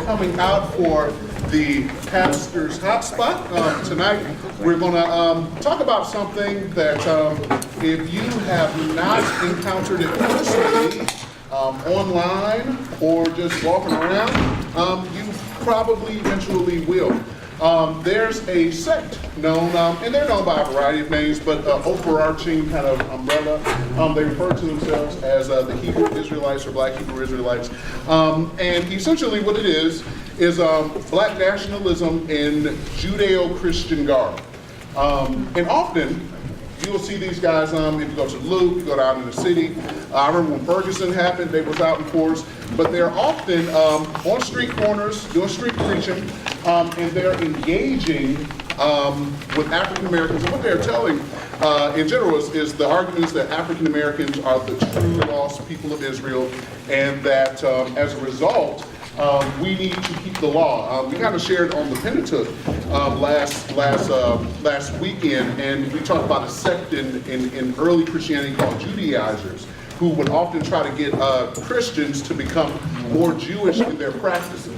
coming out for the Pastor's Hotspot. Tonight, we're going to talk about something that if you have not encountered it personally, online, or just walking around, you probably eventually will. There's a sect known, and they're known by a variety of names, but overarching kind of umbrella. They refer to themselves as the Hebrew Israelites or Black Hebrew Israelites. And essentially what it is Black nationalism in Judeo-Christian garb. And often, you'll see these guys, if you go to Luke, you go down in the city. I remember when Ferguson happened, they was out in force. But they're often on street corners, doing street preaching, and they're engaging with African Americans. And what they're telling, in general, is the argument is that African Americans are the true lost people of Israel, and that as a result, we need to keep the law. We kind of shared on the Pentateuch last weekend, and we talked about a sect in early Christianity called Judaizers, who would often try to get Christians to become more Jewish in their practices.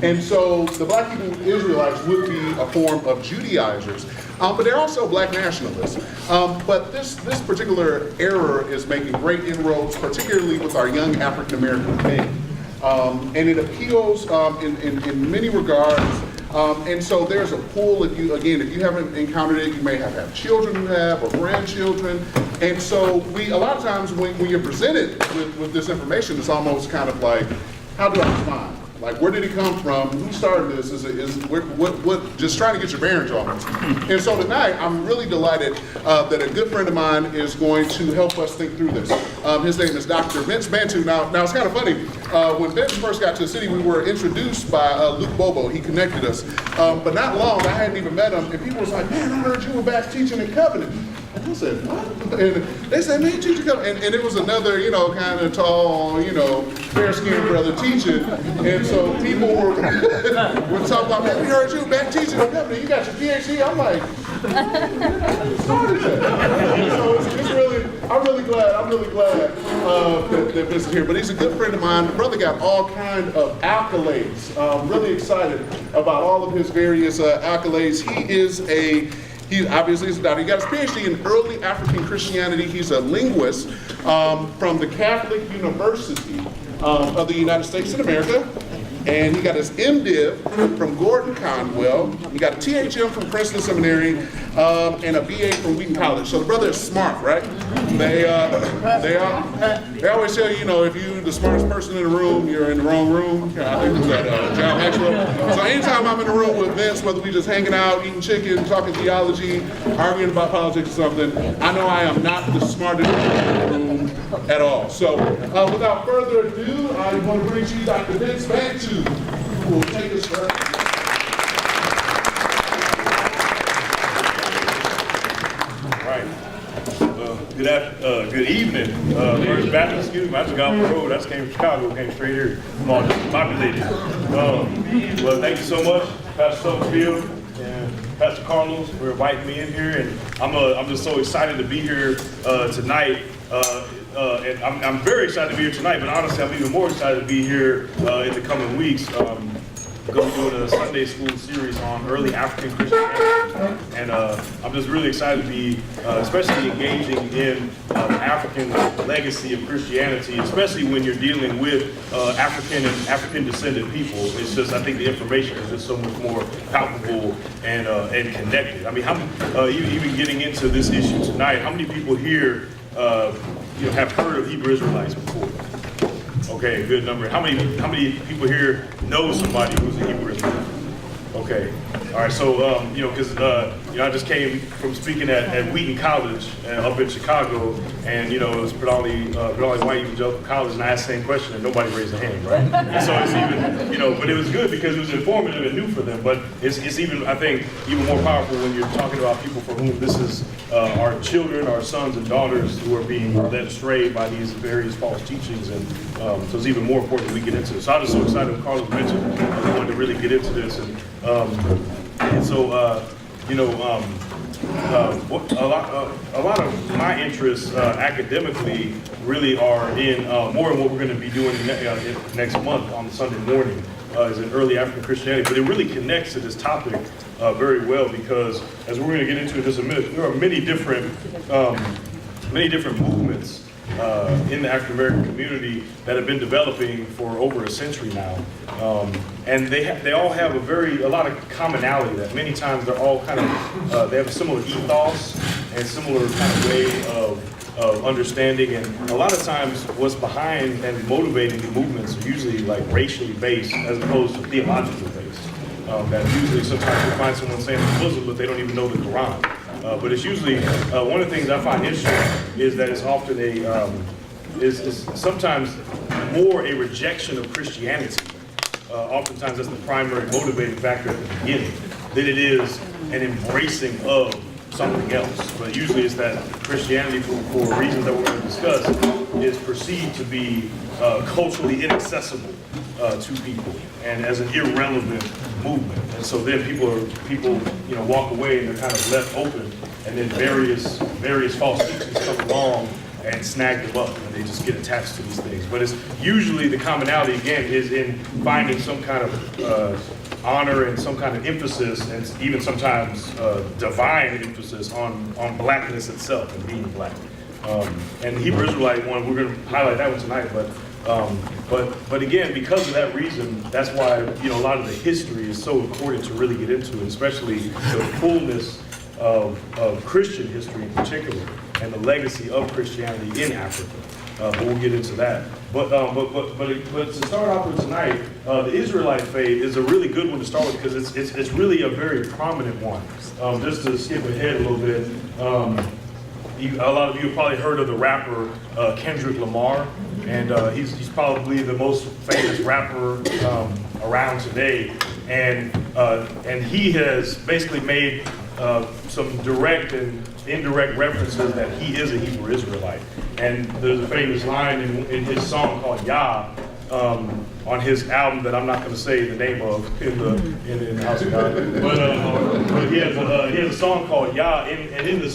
And so the Black Hebrew Israelites would be a form of Judaizers, but they're also Black nationalists. But this particular error is making great inroads, particularly with our young African American men. And it appeals in many regards. And so there's a pull. If you haven't encountered it, you may have had children who have, or grandchildren. And so a lot of times when you're presented with this information, it's almost kind of like, how do I respond? Like, where did it come from? Who started this? Just trying to get your bearings on it. And so tonight, I'm really delighted that a good friend of mine is going to help us think through this. His name is Dr. Vince Bantu. Now it's kind of funny. When Vince first got to the city, we were introduced by Luke Bobo. He connected us. But not long, I hadn't even met him, and people was like, man, I heard you were back teaching in Covenant. And I said, what? And they said, man, teaching Covenant. And it was another, kind of tall, fair-skinned brother teaching. And so people were talking about, man, we heard you back teaching in Covenant. You got your PhD? I'm like, started that. So it's really, I'm really glad that Vince is here. But he's a good friend of mine. The brother got all kind of accolades. Really excited about all of his various accolades. He obviously is a doctor. He got his PhD in early African Christianity. He's a linguist from the Catholic University of the United States in America. And he got his MDiv from Gordon Conwell. He got a THM from Princeton Seminary, and a BA from Wheaton College. So the brother is smart, right? They always tell you, if you're the smartest person in the room, you're in the wrong room. I think it was at John Maxwell. So anytime I'm in the room with Vince, whether we just hanging out, eating chicken, talking theology, arguing about politics or something, I know I am not the smartest in the room at all. So without further ado, I want to bring to you Dr. Vince Bantu, who will take us further. Good evening. First Baptist, excuse me, I just got on the road. I just came from Chicago, came straight here. I'm all just populated. Well, thank you so much, Pastor Summerfield and Pastor Carlos, for inviting me in here. And I'm just so excited to be here tonight. And I'm very excited to be here tonight, but honestly, I'm even more excited to be here in the coming weeks. Going to be doing a Sunday school series on early African Christianity, and I'm just really excited to be, especially engaging in the African legacy of Christianity, especially when you're dealing with African and African descendant people. It's just, I think the information is just so much more palpable and connected. I mean, even getting into this issue tonight, how many people here have heard of Hebrew Israelites before? Okay, good number. How many people here know somebody who's a Hebrew Israelite? Okay, all right. So because I just came from speaking at Wheaton College up in Chicago, and it was predominantly white evangelical college, and I asked the same question, and nobody raised their hand, right? And so it's even but it was good because it was informative and new for them. But it's even, I think, even more powerful when you're talking about people for whom this is our children, our sons and daughters who are being led astray by these various false teachings, and so it's even more important that we get into this. So I was so excited when Carlos mentioned I wanted to really get into this, and so a lot of my interests academically really are in more in what we're going to be doing next month on Sunday morning is in early African Christianity. But it really connects to this topic very well because, as we're going to get into in just a minute, there are many different movements in the African American community that have been developing for over a century now, and they all have a lot of commonality. That many times they're all kind of they have a similar ethos and similar kind of way of understanding. And a lot of times, what's behind and motivating the movements are usually like racially based as opposed to theologically based. That usually sometimes you find someone saying it's Muslim, but they don't even know the Quran. But it's usually, one of the things I find interesting is that it's often is sometimes more a rejection of Christianity. Oftentimes that's the primary motivating factor at the beginning, than it is an embracing of something else. But usually it's that Christianity, for reasons that we're going to discuss, is perceived to be culturally inaccessible to people and as an irrelevant movement. And so then people walk away and they're kind of left open, and then various false teachings come along and snag them up, and they just get attached to these things. But it's usually the commonality again is in finding some kind of honor and some kind of emphasis, and even sometimes divine emphasis on blackness itself and being black. And the Hebrew Israelite one, we're going to highlight that one tonight, but again, because of that reason, that's why a lot of the history is so important to really get into, especially the fullness of Christian history in particular, and the legacy of Christianity in Africa. But we'll get into that. But to start off with tonight, the Israelite faith is a really good one to start with because it's really a very prominent one. Just to skip ahead a little bit. A lot of you have probably heard of the rapper Kendrick Lamar, and he's probably the most famous rapper around today. And he has basically made some direct and indirect references that he is a Hebrew Israelite. And there's a famous line in his song called Yah, on his album that I'm not going to say the name of in the House of God. But he has a song called Yah, and in the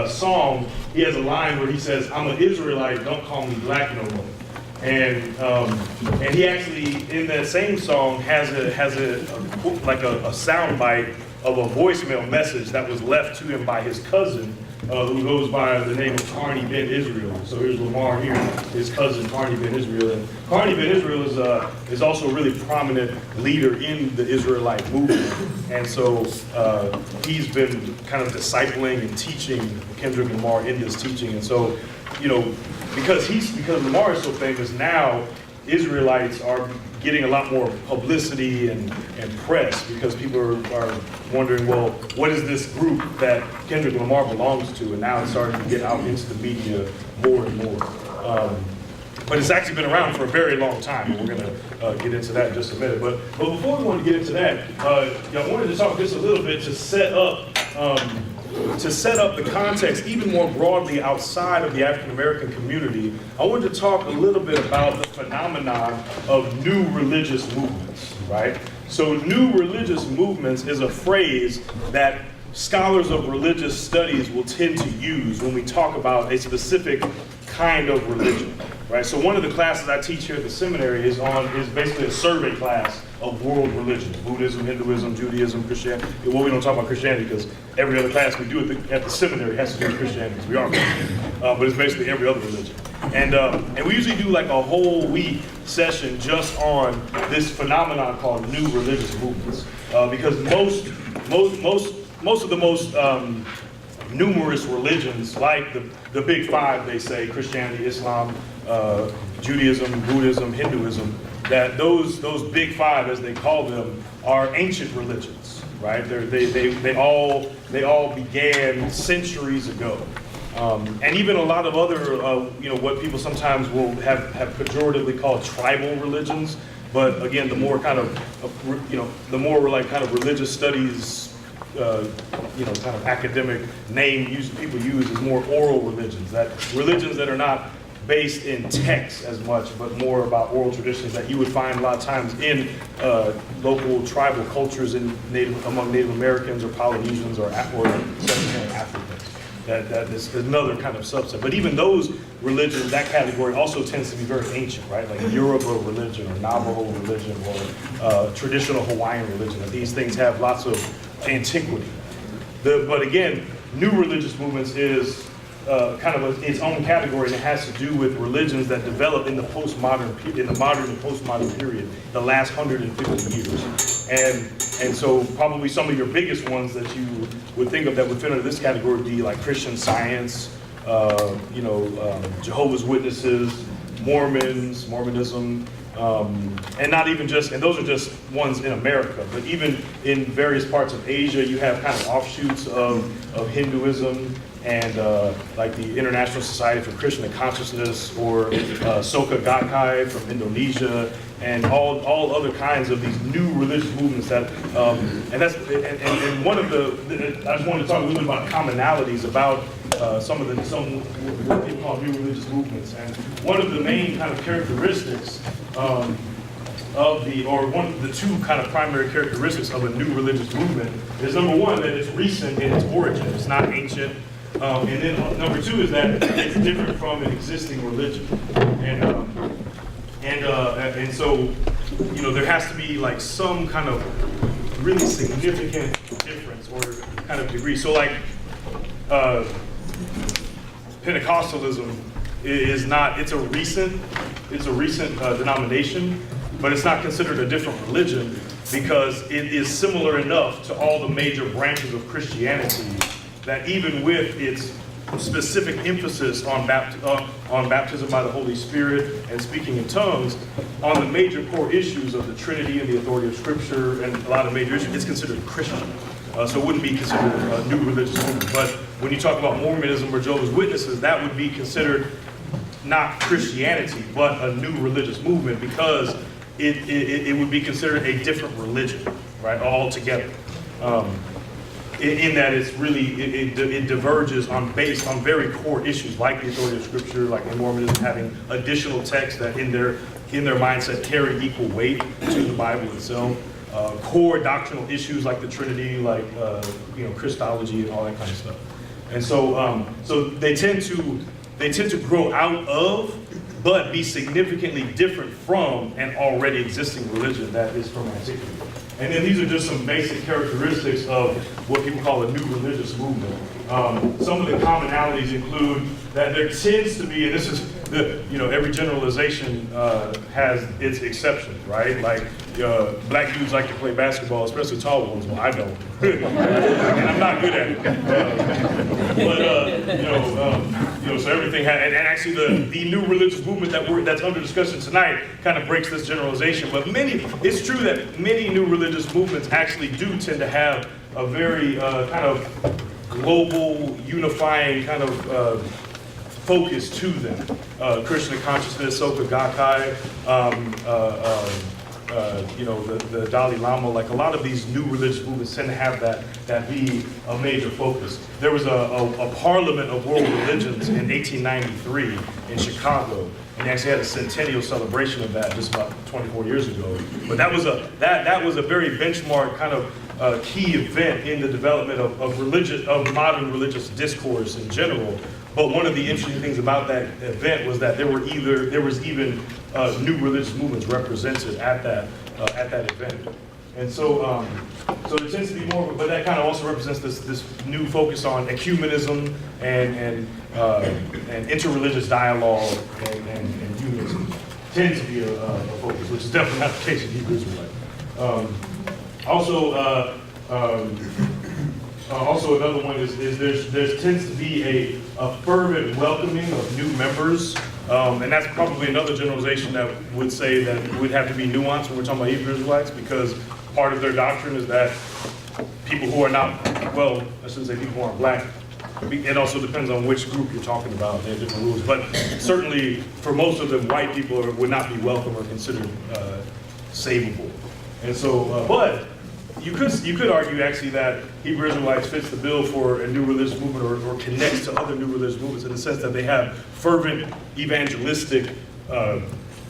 song he has a line where he says, "I'm an Israelite, don't call me black no more." And he actually in that same song has a sound bite of a voicemail message that was left to him by his cousin, who goes by the name of Carney Ben Israel. So here's Lamar here, his cousin Carney Ben Israel. And Carney Ben Israel is also a really prominent leader in the Israelite movement. And so he's been kind of discipling and teaching Kendrick Lamar in this teaching. And so, because Lamar is so famous now, Israelites are getting a lot more publicity and press because people are wondering, well, what is this group that Kendrick Lamar belongs to? And now it's starting to get out into the media more and more. But it's actually been around for a very long time, and we're going to get into that in just a minute. But before we want to get into that, I wanted to talk just a little bit to set up the context even more broadly outside of the African American community. I wanted to talk a little bit about the phenomenon of new religious movements, right? So new religious movements is a phrase that scholars of religious studies will tend to use when we talk about a specific kind of religion, right? So one of the classes I teach here at the seminary is basically a survey class of world religions: Buddhism, Hinduism, Judaism, Christianity. Well, we don't talk about Christianity because every other class we do at the seminary has to do with Christianity because we are Christian. But it's basically every other religion. And we usually do like a whole week session just on this phenomenon called new religious movements. Because most of the most numerous religions, like the big five, they say, Christianity, Islam, Judaism, Buddhism, Hinduism, that those big five, as they call them, are ancient religions, right? They all began centuries ago. And even a lot of other, what people sometimes will have pejoratively called tribal religions. But again, the more kind of, the more like kind of religious studies, kind of academic name people use is more oral religions. That religions that are not based in text as much, but more about oral traditions that you would find a lot of times in local tribal cultures among Native Americans or Polynesians or Sub-Saharan Africans. That is another kind of subset. But even those religions, that category also tends to be very ancient, right? Like Yoruba religion or Navajo religion or traditional Hawaiian religion. And these things have lots of antiquity. But again, new religious movements is kind of its own category, and it has to do with religions that develop in the modern and postmodern period, the last 150 years. And so probably some of your biggest ones that you would think of that would fit under this category would be like Christian Science, Jehovah's Witnesses, Mormonism, and not even just, and those are just ones in America, but even in various parts of Asia, you have kind of offshoots of Hinduism and like the International Society for Krishna Consciousness or Soka Gakkai from Indonesia, and all other kinds of these new religious movements that, and one of the, I just wanted to talk a little bit about commonalities about some what people call new religious movements. And one of the main kind of characteristics one of the two kind of primary characteristics of a new religious movement is, number one, that it's recent in its origin, it's not ancient. And then number two is that it's different from an existing religion. And so, there has to be like some kind of really significant difference or kind of degree. So like Pentecostalism is not, it's a recent denomination, but it's not considered a different religion because it is similar enough to all the major branches of Christianity that even with its specific emphasis on baptism by the Holy Spirit and speaking in tongues, on the major core issues of the Trinity and the authority of Scripture and a lot of major issues, it's considered Christian. So it wouldn't be considered a new religious movement. But when you talk about Mormonism or Jehovah's Witnesses, that would be considered not Christianity, but a new religious movement because it would be considered a different religion, right, altogether. In that it's really, it diverges based on very core issues like the authority of Scripture, like in Mormonism having additional texts that in their mindset carry equal weight to the Bible itself. Core doctrinal issues like the Trinity, like Christology and all that kind of stuff. And so they tend to grow out of, but be significantly different from an already existing religion that is from antiquity. And then these are just some basic characteristics of what people call a new religious movement. Some of the commonalities include that there tends to be, and this is every generalization has its exceptions, right? Like black dudes like to play basketball, especially tall ones. Well, I don't, and I'm not good at it. So everything and actually the new religious movement that's under discussion tonight kind of breaks this generalization. But it's true that many new religious movements actually do tend to have a very kind of global, unifying kind of focus to them. Krishna consciousness, Soka Gakkai, the Dalai Lama, like a lot of these new religious movements tend to have that be a major focus. There was a Parliament of World Religions in 1893 in Chicago, and they actually had a centennial celebration of that just about 24 years ago. But that was a very benchmark kind of key event in the development of modern religious discourse in general. But one of the interesting things about that event was that there was even new religious movements represented at that event. And so it tends to be more, but that kind of also represents this new focus on ecumenism and interreligious dialogue and unionism. Tends to be a focus, which is definitely not the case in Hebrew Israelite. Also another one is there tends to be a fervent welcoming of new members, and that's probably another generalization that would say that would have to be nuanced when we're talking about Hebrew Israelites, because part of their doctrine is that people who are not, well, I shouldn't say people who aren't black, it also depends on which group you're talking about, they have different rules, but certainly for most of them, white people would not be welcome or considered savable. And so, but you could argue actually that Hebrew Israelites fits the bill for a new religious movement or connects to other new religious movements in the sense that they have fervent evangelistic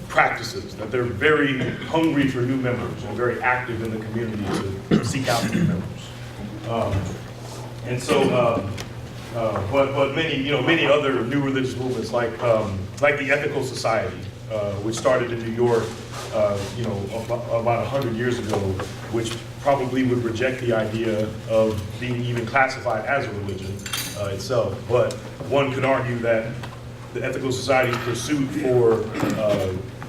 practices, that they're very hungry for new members and very active in the community to seek out new members. But many other new religious movements like the Ethical Society, which started in New York, about 100 years ago, which probably would reject the idea of being even classified as a religion itself. But one could argue that the Ethical Society's pursuit for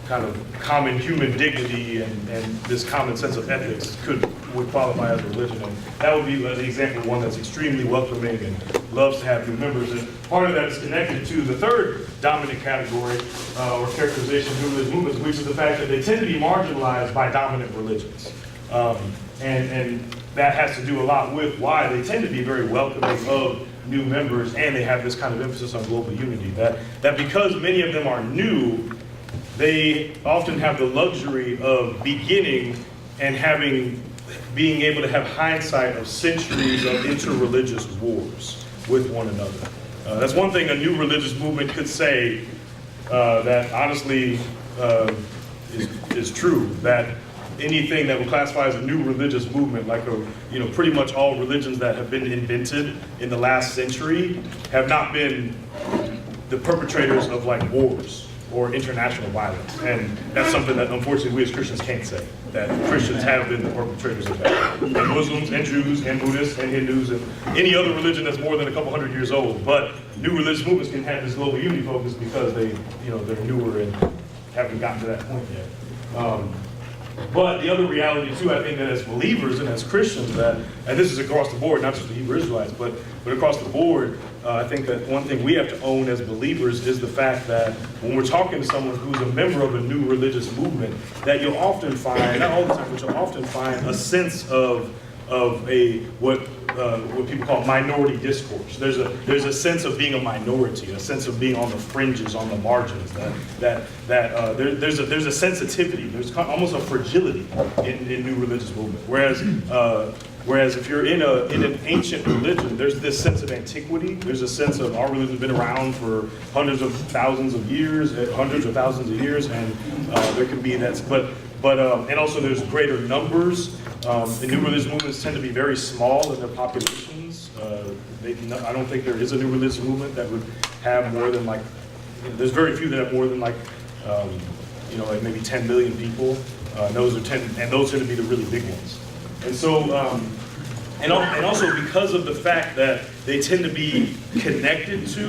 kind of common human dignity and this common sense of ethics would qualify as a religion. And that would be an example of one that's extremely welcoming and loves to have new members. And part of that is connected to the third dominant category or characterization of new religious movements, which is the fact that they tend to be marginalized by dominant religions. And that has to do a lot with why they tend to be very welcoming of new members, and they have this kind of emphasis on global unity. That because many of them are new, they often have the luxury of beginning and being able to have hindsight of centuries of interreligious wars with one another. That's one thing a new religious movement could say that honestly is true, that anything that would classify as a new religious movement, like pretty much all religions that have been invented in the last century have not been the perpetrators of like wars or international violence. And that's something that unfortunately we as Christians can't say, that Christians have been the perpetrators of that. And Muslims and Jews and Buddhists and Hindus and any other religion that's more than a couple hundred years old. But new religious movements can have this global unity focus because they're newer and haven't gotten to that point yet. But the other reality too, I think that as believers and as Christians, and this is across the board, not just the Hebrew Israelites, but across the board, I think that one thing we have to own as believers is the fact that when we're talking to someone who's a member of a new religious movement, that you'll often find, not all the time, but you'll often find a sense of what people call minority discourse. There's a sense of being a minority, a sense of being on the fringes, on the margins. There's a sensitivity. There's almost a fragility in new religious movement. Whereas if you're in an ancient religion, there's this sense of antiquity. There's a sense of our religion's been around for hundreds of thousands of years, and there can be that. And also there's greater numbers. The new religious movements tend to be very small in their populations. I don't think there is a new religious movement that would have more than there's very few that have more than like maybe 10 million people. Those tend to be the really big ones. And so, and also because of the fact that they tend to be connected to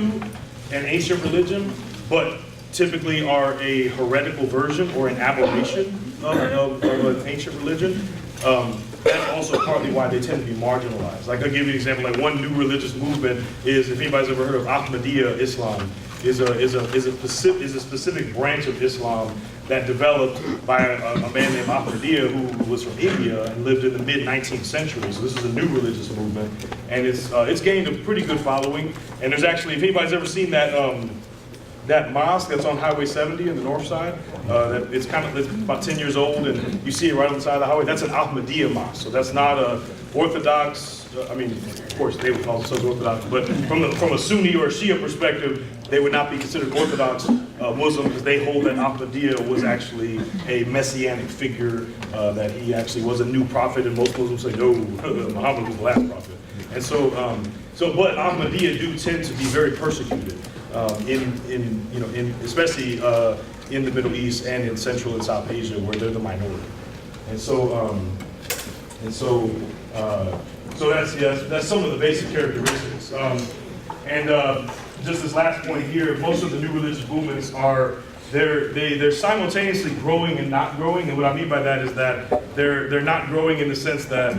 an ancient religion, but typically are a heretical version or an aberration of an ancient religion. That's also partly why they tend to be marginalized. Like I'll give you an example. Like one new religious movement is, if anybody's ever heard of Ahmadiyya Islam, is a specific branch of Islam that developed by a man named Ahmadiyya who was from India and lived in the mid-19th century. So this is a new religious movement, and it's gained a pretty good following. And there's actually, if anybody's ever seen that mosque that's on Highway 70 in the north side, it's about 10 years old, and you see it right on the side of the highway. That's an Ahmadiyya mosque, so that's not a Orthodox. Of course, they would call themselves Orthodox, but from a Sunni or a Shia perspective, they would not be considered Orthodox Muslim because they hold that Ahmadiyya was actually a messianic figure, that he actually was a new prophet, and most Muslims say no, Muhammad was the last prophet. And but Ahmadiyya do tend to be very persecuted. Especially in the Middle East and in Central and South Asia, where they're the minority, so that's some of the basic characteristics. Just this last point here, most of the new religious movements they're simultaneously growing and not growing, and what I mean by that is that they're not growing in the sense that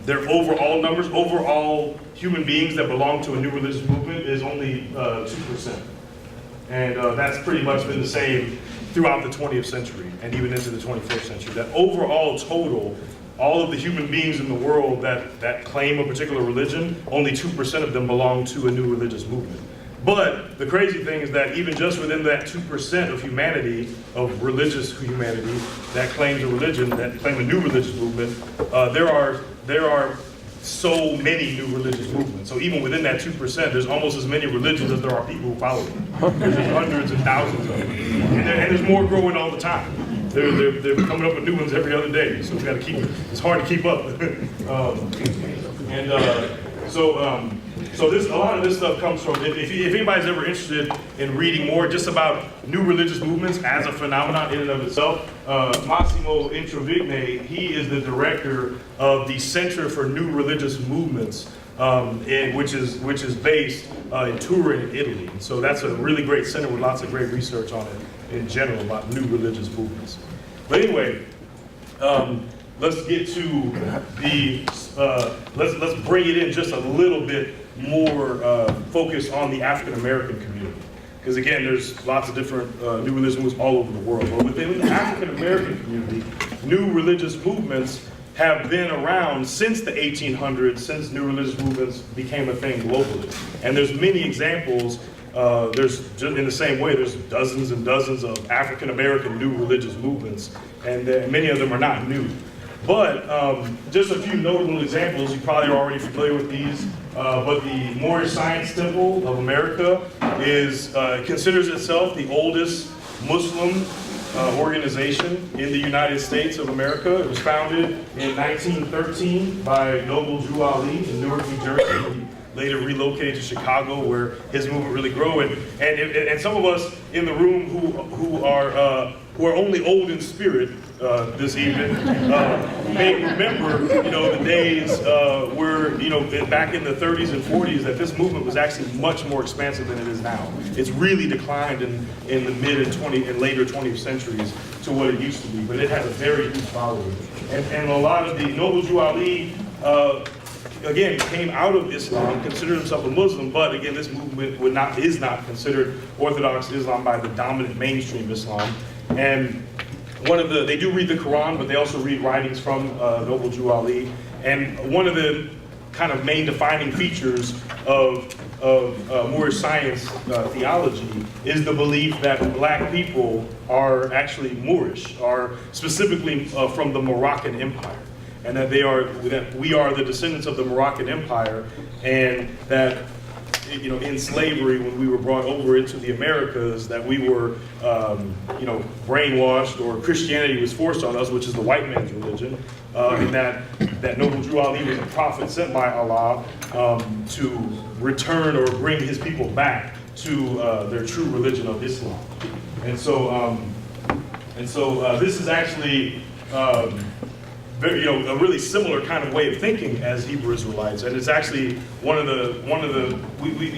their overall human beings that belong to a new religious movement is only 2%. And that's pretty much been the same throughout the 20th century and even into the 21st century. That overall total, all of the human beings in the world that claim a particular religion, only 2% of them belong to a new religious movement. But the crazy thing is that even just within that 2% of humanity, of religious humanity, that claims a religion, that claim a new religious movement, there are so many new religious movements. So even within that 2%, there's almost as many religions as there are people who follow them. There's hundreds and thousands of them. And there's more growing all the time. They're coming up with new ones every other day. So we got to keep, it's hard to keep up. So a lot of this stuff comes from, if anybody's ever interested in reading more just about new religious movements as a phenomenon in and of itself, Massimo Introvigne, he is the director of the Center for New Religious Movements, which is based in Turin, Italy. So that's a really great center with lots of great research on it in general about new religious movements. But anyway, let's get to the, let's bring it in just a little bit more focused on the African American community. Because again, there's lots of different new religious movements all over the world. But within the African American community, new religious movements have been around since the 1800s, since new religious movements became a thing globally. And there's many examples. There's just in the same way, there's dozens and dozens of African American new religious movements, and many of them are not new. But just a few notable examples, you probably are already familiar with these, but the Moorish Science Temple of America considers itself the oldest Muslim organization in the United States of America. It was founded in 1913 by Noble Drew Ali in Newark, New Jersey. He later relocated to Chicago, where his movement really grew. And some of us in the room who are only old in spirit this evening may remember, the days where, back in the 30s and 40s, that this movement was actually much more expansive than it is now. It's really declined in the mid and later 20th centuries to what it used to be, but it has a very huge following. And a lot of the Noble Drew Ali, again, came out of Islam, considered himself a Muslim, but again, this movement is not considered Orthodox Islam by the dominant mainstream Islam. And they do read the Quran, but they also read writings from Noble Drew Ali. And one of the kind of main defining features of Moorish science theology is the belief that black people are actually Moorish, are specifically from the Moroccan Empire. And that we are the descendants of the Moroccan Empire, and that in slavery, when we were brought over into the Americas, that we were brainwashed, or Christianity was forced on us, which is the white man's religion, and that Noble Drew Ali was a prophet sent by Allah to return or bring his people back to their true religion of Islam. And so this is actually a really similar kind of way of thinking as Hebrew Israelites, and it's actually one of the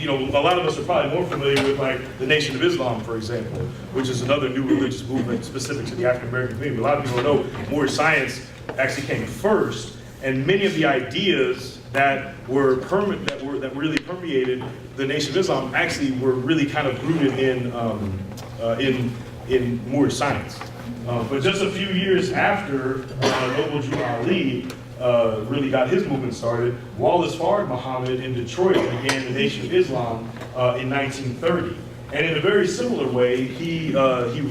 a lot of us are probably more familiar with, like, the Nation of Islam, for example, which is another new religious movement specific to the African American community. But a lot of people don't know Moorish science actually came first, and many of the ideas that really permeated the Nation of Islam actually were really kind of rooted in Moorish science. But just a few years after Noble Drew Ali really got his movement started, Wallace Fard Muhammad in Detroit began the Nation of Islam in 1930. And in a very similar way, he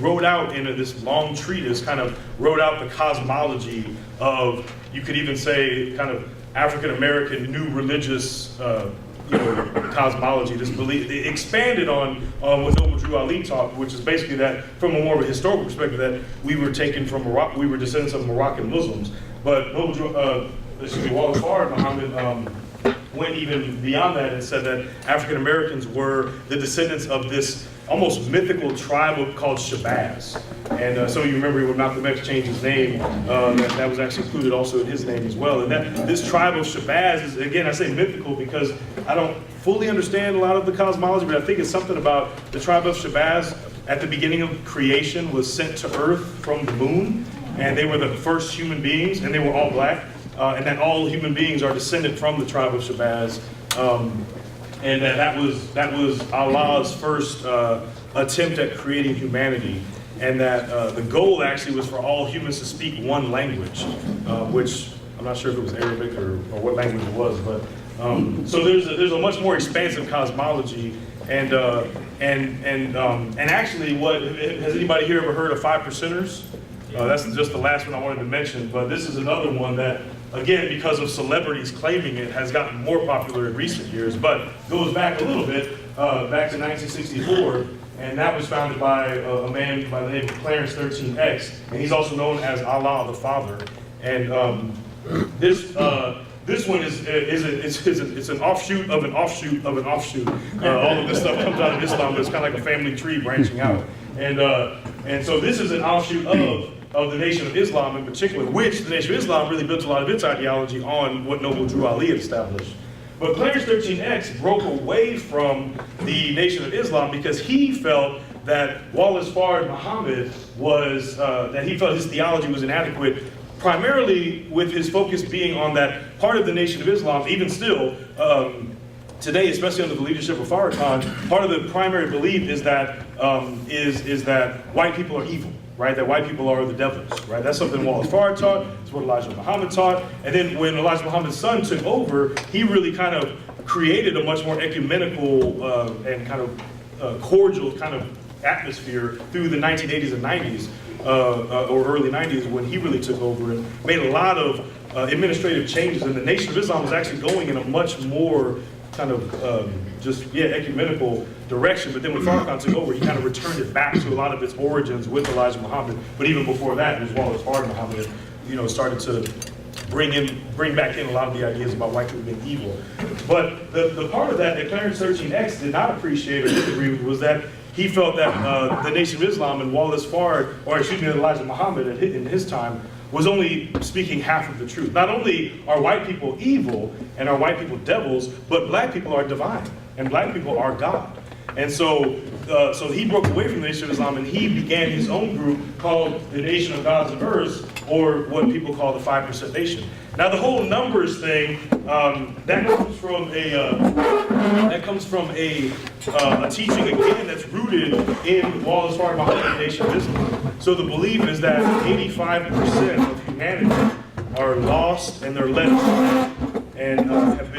wrote out in this long treatise, kind of wrote out the cosmology of, you could even say, kind of African American new religious cosmology, this belief. It expanded on what Noble Drew Ali taught, which is basically that, from a more of a historical perspective, that we were taken from Morocco, we were descendants of Moroccan Muslims. But Wallace Fard Muhammad went even beyond that and said that African Americans were the descendants of this almost mythical tribe called Shabazz. And some of you remember when Malcolm X changed his name, that was actually included also in his name as well. And this tribe of Shabazz is, again, I say mythical because I don't fully understand a lot of the cosmology, but I think it's something about the tribe of Shabazz at the beginning of creation was sent to Earth from the moon, and they were the first human beings, and they were all black, and that all human beings are descended from the tribe of Shabazz. And that was Allah's first attempt at creating humanity, and that the goal actually was for all humans to speak one language, which I'm not sure if it was Arabic or what language it was, but So there's a much more expansive cosmology, and actually, what has anybody here ever heard of 5%ers? That's just the last one I wanted to mention, but this is another one that, again, because of celebrities claiming it, has gotten more popular in recent years, but goes back a little bit, back to 1964, and that was founded by a man by the name of Clarence 13X, and he's also known as Allah the Father. And this one it's an offshoot of an offshoot of an offshoot. All of this stuff comes out of Islam, but it's kind of like a family tree branching out. And so this is an offshoot of the Nation of Islam in particular, which the Nation of Islam really built a lot of its ideology on what Noble Drew Ali had established. But Clarence 13X broke away from the Nation of Islam because he felt that Wallace Fard Muhammad was, that he felt his theology was inadequate, primarily with his focus being on that part of the Nation of Islam, even still, today, especially under the leadership of Farrakhan, part of the primary belief is that white people are evil, right? That white people are the devils, right? That's something Wallace Fard taught. It's what Elijah Muhammad taught. And then when Elijah Muhammad's son took over, he really kind of created a much more ecumenical and kind of cordial kind of atmosphere through the 1980s and 90s, or early 90s, when he really took over and made a lot of administrative changes. And the Nation of Islam was actually going in a much more kind of ecumenical direction. But then when Farrakhan took over, he kind of returned it back to a lot of its origins with Elijah Muhammad. But even before that, as well as Fard Muhammad, started to bring back in a lot of the ideas about white people being evil. But the part of that Clarence 13X did not appreciate or didn't agree with was that he felt that the Nation of Islam and Wallace Fard, or excuse me, Elijah Muhammad in his time, was only speaking half of the truth. Not only are white people evil and are white people devils, but black people are divine and black people are God. And so he broke away from the Nation of Islam and he began his own group called the Nation of Gods and Earths, or what people call the 5% Nation. Now the whole numbers thing, that comes from a teaching again that's rooted in Wallace Fard Muhammad Nation of Islam. So the belief is that 85% of humanity are lost and they're led astray and have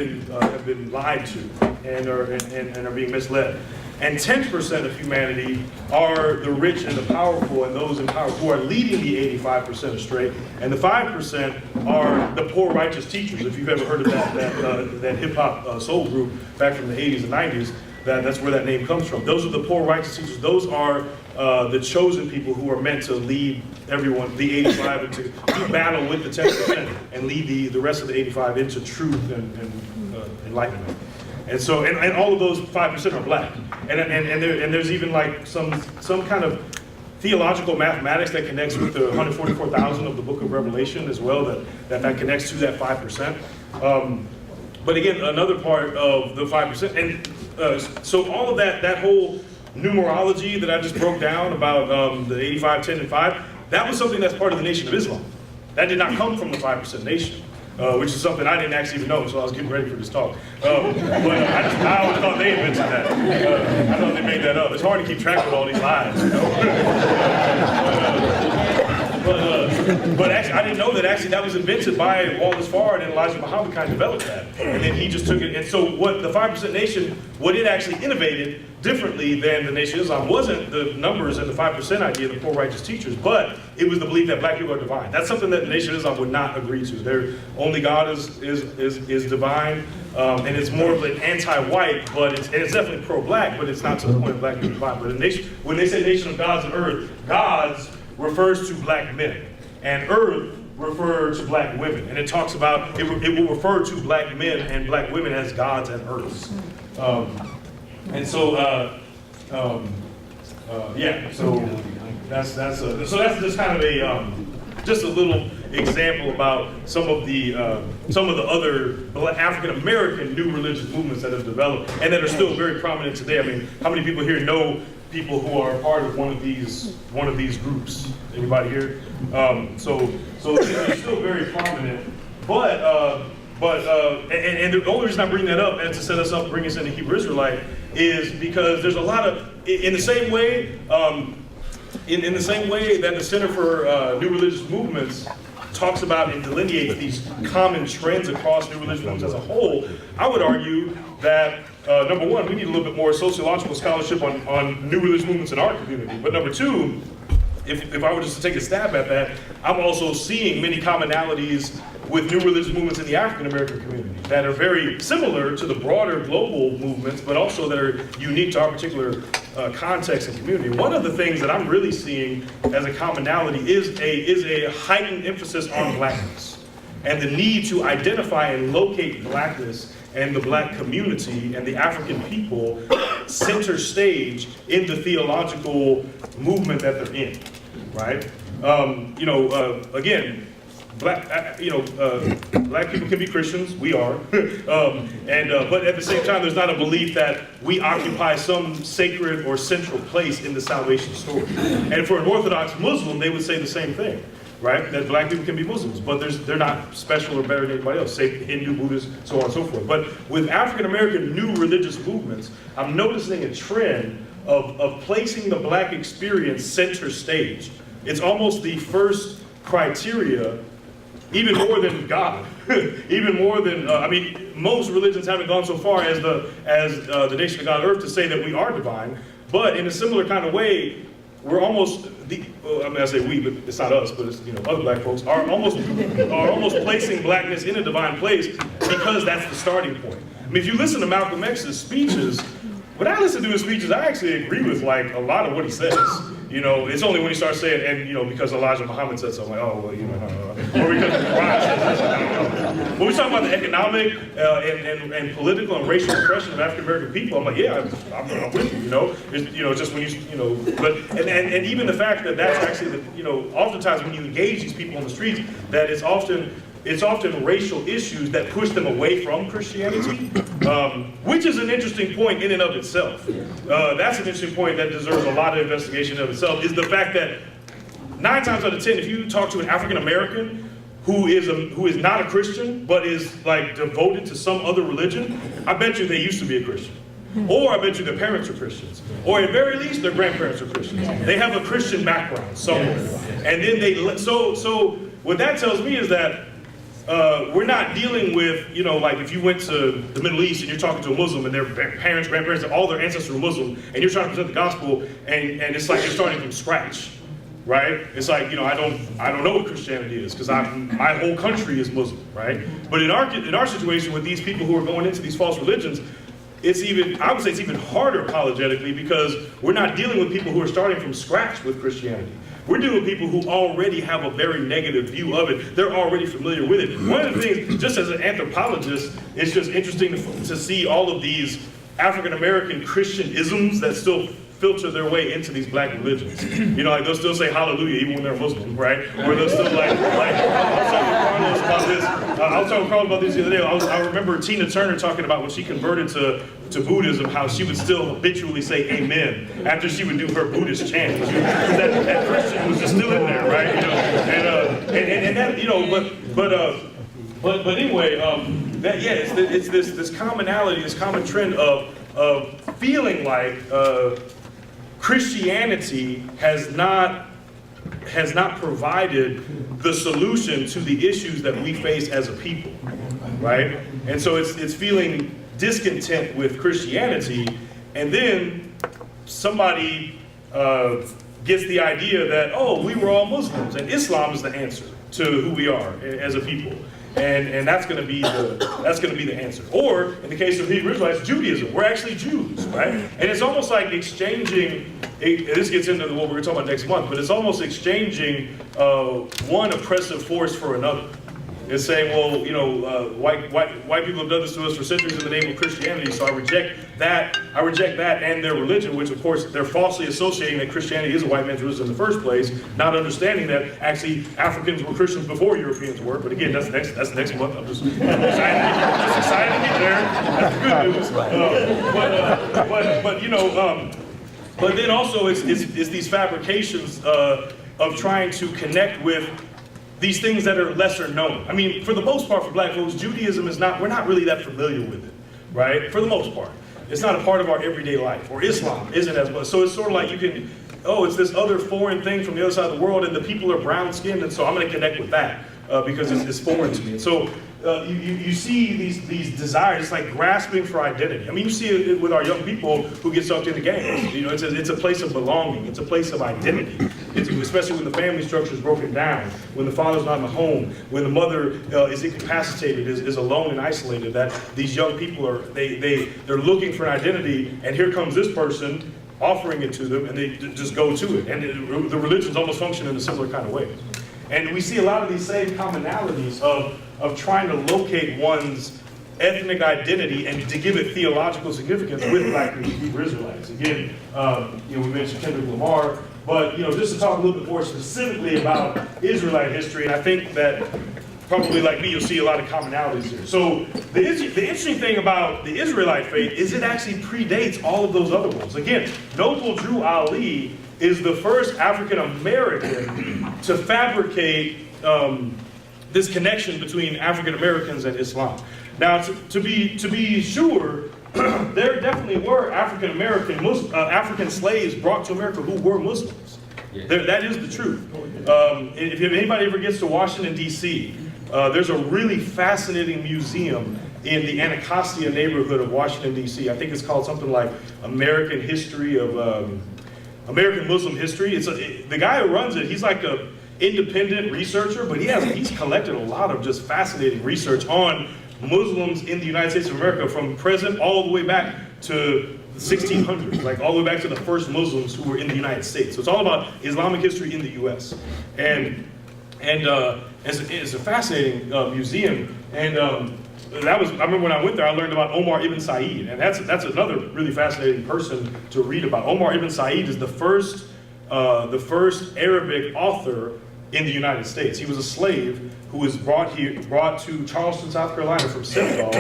been lied to and are being misled. And 10% of humanity are the rich and the powerful and those in power who are leading the 85% astray. And the 5% are the poor righteous teachers. If you've ever heard of that hip hop soul group back from the 80s and 90s, that's where that name comes from. Those are the poor righteous teachers. Those are the chosen people who are meant to lead everyone, the 85, into do battle with the 10% and lead the rest of the 85 into truth and enlightenment. And so, and all of those 5% are black. And there's even like some kind of theological mathematics that connects with the 144,000 of the book of Revelation as well, that connects to that 5%. But again, another part of the 5%, and so all of that whole numerology that I just broke down about the 85, 10, and 5, that was something that's part of the Nation of Islam. That did not come from the 5% Nation. Which is something I didn't actually even know until I was getting ready for this talk. But I always thought they invented that. I thought they made that up. It's hard to keep track of all these lies, But actually, I didn't know that actually that was invented by Wallace Fard, and Elijah Muhammad kind of developed that. And then he just took it. And so what the 5% Nation, what it actually innovated differently than the Nation of Islam wasn't the numbers and the 5% idea, the poor righteous teachers, but it was the belief that black people are divine. That's something that the Nation of Islam would not agree to. Their only God is divine, and it's more of an anti-white, but it's definitely pro-black, but it's not to the point of black people divine. But when they say Nation of Gods and Earth, gods refers to black men, and earth refer to black women. And it talks about, it will refer to black men and black women as gods and earths. And so, that's just kind of just a little example about some of the other African American new religious movements that have developed and that are still very prominent today. I mean, how many people here know people who are part of one of these groups? Anybody here? So they're still very prominent, but the only reason I bring that up and to set us up, bring us into Hebrew Israelite, is because there's a lot of, in the same way that the Center for New Religious Movements talks about and delineates these common trends across new religious movements as a whole, I would argue that number one, we need a little bit more sociological scholarship on new religious movements in our community. But number two, if I were just to take a stab at that, I'm also seeing many commonalities with new religious movements in the African American community that are very similar to the broader global movements, but also that are unique to our particular context and community. One of the things that I'm really seeing as a commonality is a heightened emphasis on blackness and the need to identify and locate blackness and the black community and the African people center stage in the theological movement that they're in, right? Again, black people can be Christians, we are, but at the same time, there's not a belief that we occupy some sacred or central place in the salvation story. And for an Orthodox Muslim, they would say the same thing, right? That black people can be Muslims, but they're not special or better than anybody else, say Hindu, Buddhist, so on and so forth. But with African American new religious movements, I'm noticing a trend of placing the black experience center stage. It's almost the first criteria, even more than God, even more than, most religions haven't gone so far as the nation of God on earth to say that we are divine, but in a similar kind of way, we're almost, I say we, but it's not us, but it's, other black folks, are almost placing blackness in a divine place because that's the starting point. I mean, if you listen to Malcolm X's speeches, when I listen to his speeches, I actually agree with like a lot of what he says. It's only when he starts saying, and because Elijah Muhammad said so, I'm like, oh, well, or because the Quran says this, When we talk about the economic and political and racial oppression of African American people, I'm like, yeah, I'm with you. It's just when and even the fact that that's actually oftentimes when you engage these people on the streets, that it's often racial issues that push them away from Christianity, which is an interesting point in and of itself. That's an interesting point that deserves a lot of investigation in and of itself, is the fact that 9 times out of 10, if you talk to an African American who is not a Christian, but is like devoted to some other religion, I bet you they used to be a Christian. Or I bet you their parents are Christians. Or at very least, their grandparents are Christians. They have a Christian background somewhere. And then so what that tells me is that we're not dealing with, like if you went to the Middle East and you're talking to a Muslim and their parents, grandparents, all their ancestors were Muslim, and you're trying to present the gospel, and it's like you're starting from scratch, right? It's like, I don't know what Christianity is because my whole country is Muslim, right? But in our situation with these people who are going into these false religions, I would say it's even harder apologetically because we're not dealing with people who are starting from scratch with Christianity. We're dealing with people who already have a very negative view of it. They're already familiar with it. One of the things, just as an anthropologist, it's just interesting to see all of these African American Christian isms that still filter their way into these black religions. Like they'll still say hallelujah even when they're Muslim, right? Or they'll still I was talking to Carlos about this. I was talking to Carlos about this the other day. I remember Tina Turner talking about when she converted to Buddhism, how she would still habitually say amen after she would do her Buddhist chant. That Christian was just still in there, right? And that, but anyway, it's this commonality, this common trend of feeling like Christianity has not provided the solution to the issues that we face as a people, right? And so it's feeling discontent with Christianity, and then somebody gets the idea that, oh, we were all Muslims, and Islam is the answer to who we are as a people. And that's going to be the answer. Or in the case of Hebrew Israelites, Judaism. We're actually Jews, right? And it's almost like exchanging. This gets into what we're going to talk about next month, but it's almost exchanging one oppressive force for another. It's saying, well, white people have done this to us for centuries in the name of Christianity, so I reject that and their religion, which of course they're falsely associating that Christianity is a white man's religion in the first place, not understanding that actually Africans were Christians before Europeans were. But again, that's next month. I'm just excited to get there. That's the good news. But then also it's these fabrications of trying to connect with these things that are lesser known. I mean, for the most part, for black folks, Judaism we're not really that familiar with it, right? For the most part. It's not a part of our everyday life, or Islam isn't as much. So it's sort of like it's this other foreign thing from the other side of the world, and the people are brown skinned, and so I'm gonna connect with that. because it's foreign to me. And so you see these desires, it's like grasping for identity. I mean, you see it with our young people who get sucked into gangs. You know, it's a place of belonging. It's a place of identity. Especially when the family structure is broken down, when the father's not in the home, when the mother is incapacitated, is alone and isolated. That these young people they're looking for an identity, and here comes this person offering it to them, and they just go to it. And the religions almost function in a similar kind of way. And we see a lot of these same commonalities of trying to locate one's ethnic identity and to give it theological significance with Black and Hebrew Israelites. Again, we mentioned Kendrick Lamar, but just to talk a little bit more specifically about Israelite history, and I think that probably like me, you'll see a lot of commonalities here. So the interesting thing about the Israelite faith is it actually predates all of those other ones. Again, Noble Drew Ali is the first African American to fabricate this connection between African Americans and Islam. Now, to be sure, there definitely were African American African slaves brought to America who were Muslims. Yeah. That is the truth. If anybody ever gets to Washington, D.C., there's a really fascinating museum in the Anacostia neighborhood of Washington, D.C. I think it's called something like American History of American Muslim History. The guy who runs it, he's like a independent researcher, but he's collected a lot of just fascinating research on Muslims in the United States of America from present all the way back to the 1600s, like all the way back to the first Muslims who were in the United States. So it's all about Islamic history in the U.S. And it's a fascinating museum. And I remember when I went there, I learned about Omar ibn Said, and that's another really fascinating person to read about. Omar ibn Said is the first Arabic author in the United States. He was a slave who was brought to Charleston, South Carolina from Senegal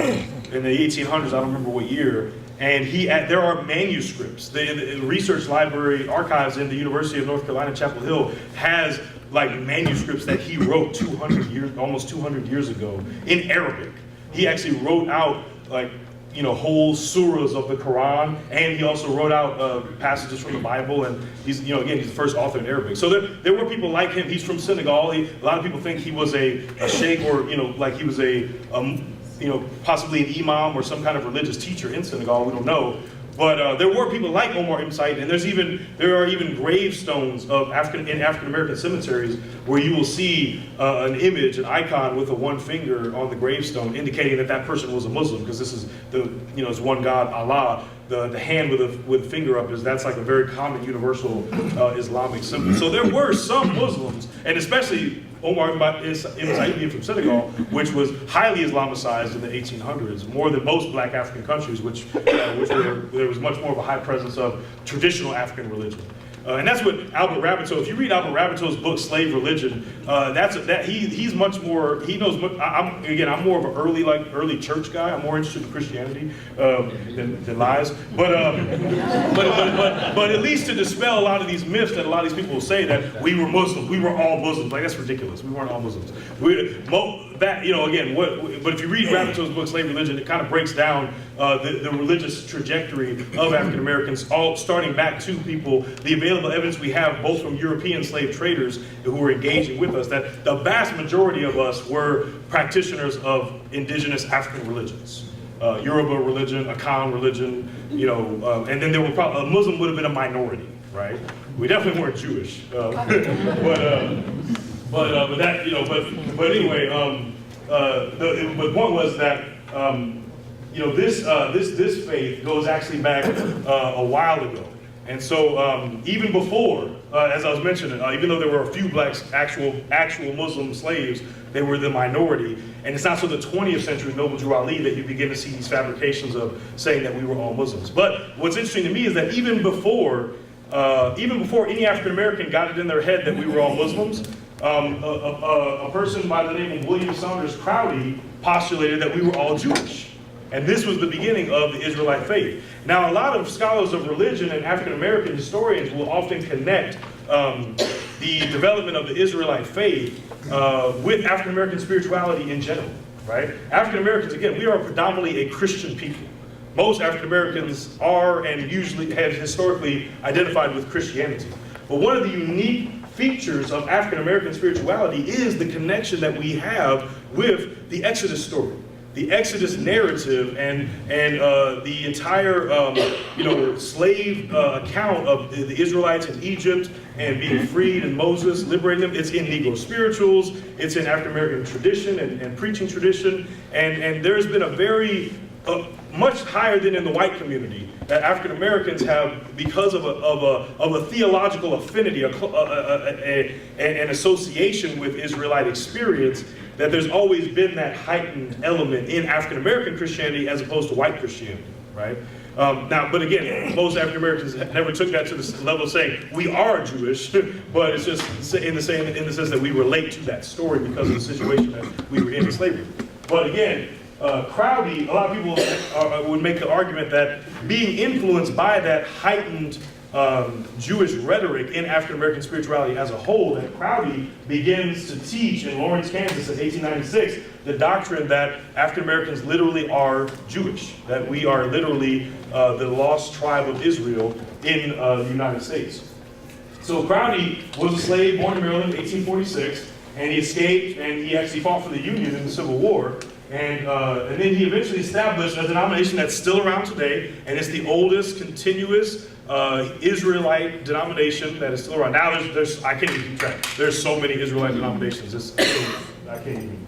in the 1800s. I don't remember what year. And there are manuscripts. The research library archives in the University of North Carolina, Chapel Hill, has like manuscripts that he wrote almost 200 years ago in Arabic. He actually wrote out whole surahs of the Quran, and he also wrote out passages from the Bible, and he's the first author in Arabic. So there were people like him. He's from Senegal. A lot of people think he was a sheikh, or he was possibly an imam or some kind of religious teacher in Senegal. We don't know. But there were people like Omar ibn Said, and there are even gravestones in African American cemeteries where you will see an image, an icon with one finger on the gravestone, indicating that person was a Muslim, because this is it's one God, Allah. The hand with a finger up that's like a very common universal Islamic symbol. So there were some Muslims, and especially Omar ibn Said being from Senegal, which was highly Islamicized in the 1800s, more than most Black African countries, which there was much more of a high presence of traditional African religion. And that's what Albert Rabbitoe, if you read Albert Rabbitoe's book, Slave Religion, he's much more, he knows much. I'm more of an early church guy. I'm more interested in Christianity than lies. But at least to dispel a lot of these myths that a lot of these people will say that we were Muslims, we were all Muslims. Like, that's ridiculous. We weren't all Muslims. But if you read Rabbitoe's book, Slave Religion, it kind of breaks down the religious trajectory of African Americans, all starting back to the available evidence we have both from European slave traders who were engaging with us, that the vast majority of us were practitioners of indigenous African religions. Yoruba religion, Akan religion, and then there were probably, a Muslim would have been a minority, right? We definitely weren't Jewish, but anyway, the point was that this faith goes actually back a while ago. And so even before, as I was mentioning, even though there were a few blacks, actual Muslim slaves, they were the minority. And it's not until the 20th century, Noble Drew Ali, that you begin to see these fabrications of saying that we were all Muslims. But what's interesting to me is that even before any African American got it in their head that we were all Muslims, a person by the name of William Saunders Crowdy postulated that we were all Jewish. And this was the beginning of the Israelite faith. Now, a lot of scholars of religion and African American historians will often connect the development of the Israelite faith with African American spirituality in general, right? African Americans, again, we are predominantly a Christian people. Most African Americans are and usually have historically identified with Christianity. But one of the unique features of African American spirituality is the connection that we have with the Exodus story. The Exodus narrative and the entire slave account of the Israelites in Egypt and being freed and Moses liberating them. It's in Negro spirituals, it's in African American tradition and preaching tradition, and there's been a very much higher than in the white community that African Americans have, because of a theological affinity, an association with Israelite experience, that there's always been that heightened element in African American Christianity as opposed to white Christianity, right? But again, most African Americans never took that to the level of saying we are Jewish, but it's just in the sense that we relate to that story because of the situation that we were in slavery. But again, Crowdy, a lot of people would make the argument that being influenced by that heightened Jewish rhetoric in African American spirituality as a whole, that Crowdy begins to teach in Lawrence, Kansas in 1896, the doctrine that African Americans literally are Jewish, that we are literally the lost tribe of Israel in the United States. So Crowdy was a slave born in Maryland in 1846, and he escaped, and he actually fought for the Union in the Civil War. And then he eventually established a denomination that's still around today, and it's the oldest continuous Israelite denomination that is still around. Now there's I can't even keep track. There's so many Israelite denominations. I can't even.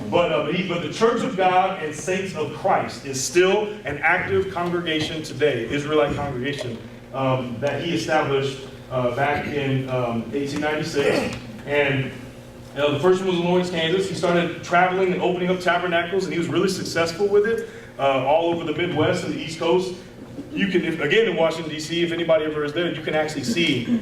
But the Church of God and Saints of Christ is still an active congregation today, Israelite congregation, that he established back in 1896. And the first one was in Lawrence, Kansas. He started traveling and opening up tabernacles, and he was really successful with it all over the Midwest and the East Coast. You can, again, in Washington, D.C., if anybody ever is there, you can actually see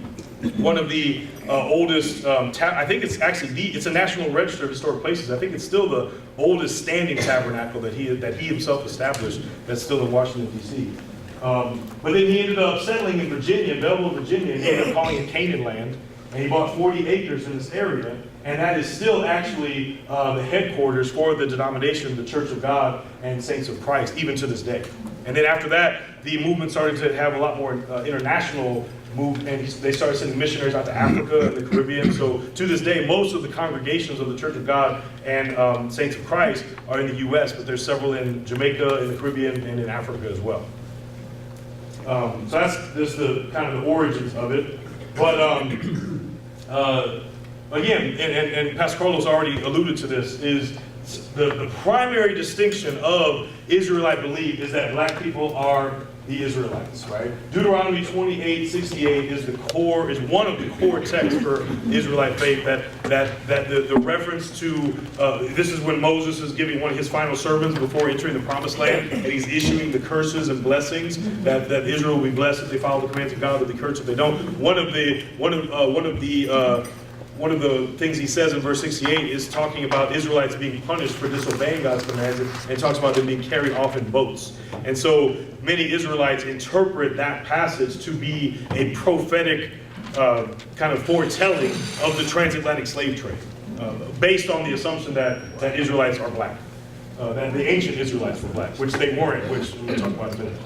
one of the oldest, I think it's actually it's a National Register of Historic Places. I think it's still the oldest standing tabernacle that he himself established that's still in Washington, D.C. But then he ended up settling in Virginia, Belleville, Virginia, and he ended up calling it Canaan land. And he bought 40 acres in this area, and that is still actually the headquarters for the denomination, the Church of God and Saints of Christ, even to this day. And then after that, the movement started to have a lot more international movement, and they started sending missionaries out to Africa and the Caribbean. So to this day, most of the congregations of the Church of God and Saints of Christ are in the U.S., but there's several in Jamaica, in the Caribbean, and in Africa as well. So that's just the kind of the origins of it. But again, and Pastor Carlos already alluded to this, is the primary distinction of Israelite belief is that black people are the Israelites, right? Deuteronomy 28:68 is one of the core texts for Israelite faith, that the reference to, this is when Moses is giving one of his final sermons before entering the promised land, and he's issuing the curses and blessings that Israel will be blessed if they follow the commands of God, they'll be cursed if they don't. One of the things he says in verse 68 is talking about Israelites being punished for disobeying God's commands, and talks about them being carried off in boats. And so many Israelites interpret that passage to be a prophetic kind of foretelling of the transatlantic slave trade, based on the assumption that Israelites are black. That the ancient Israelites were black, which they weren't, which we'll talk about in a minute.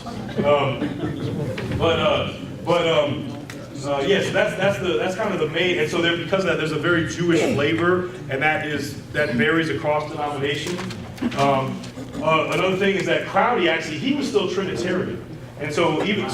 Yes, that's kind of the main, and so because of that, there's a very Jewish flavor, and that varies across denomination. Another thing is that Crowdy actually, he was still Trinitarian, and so he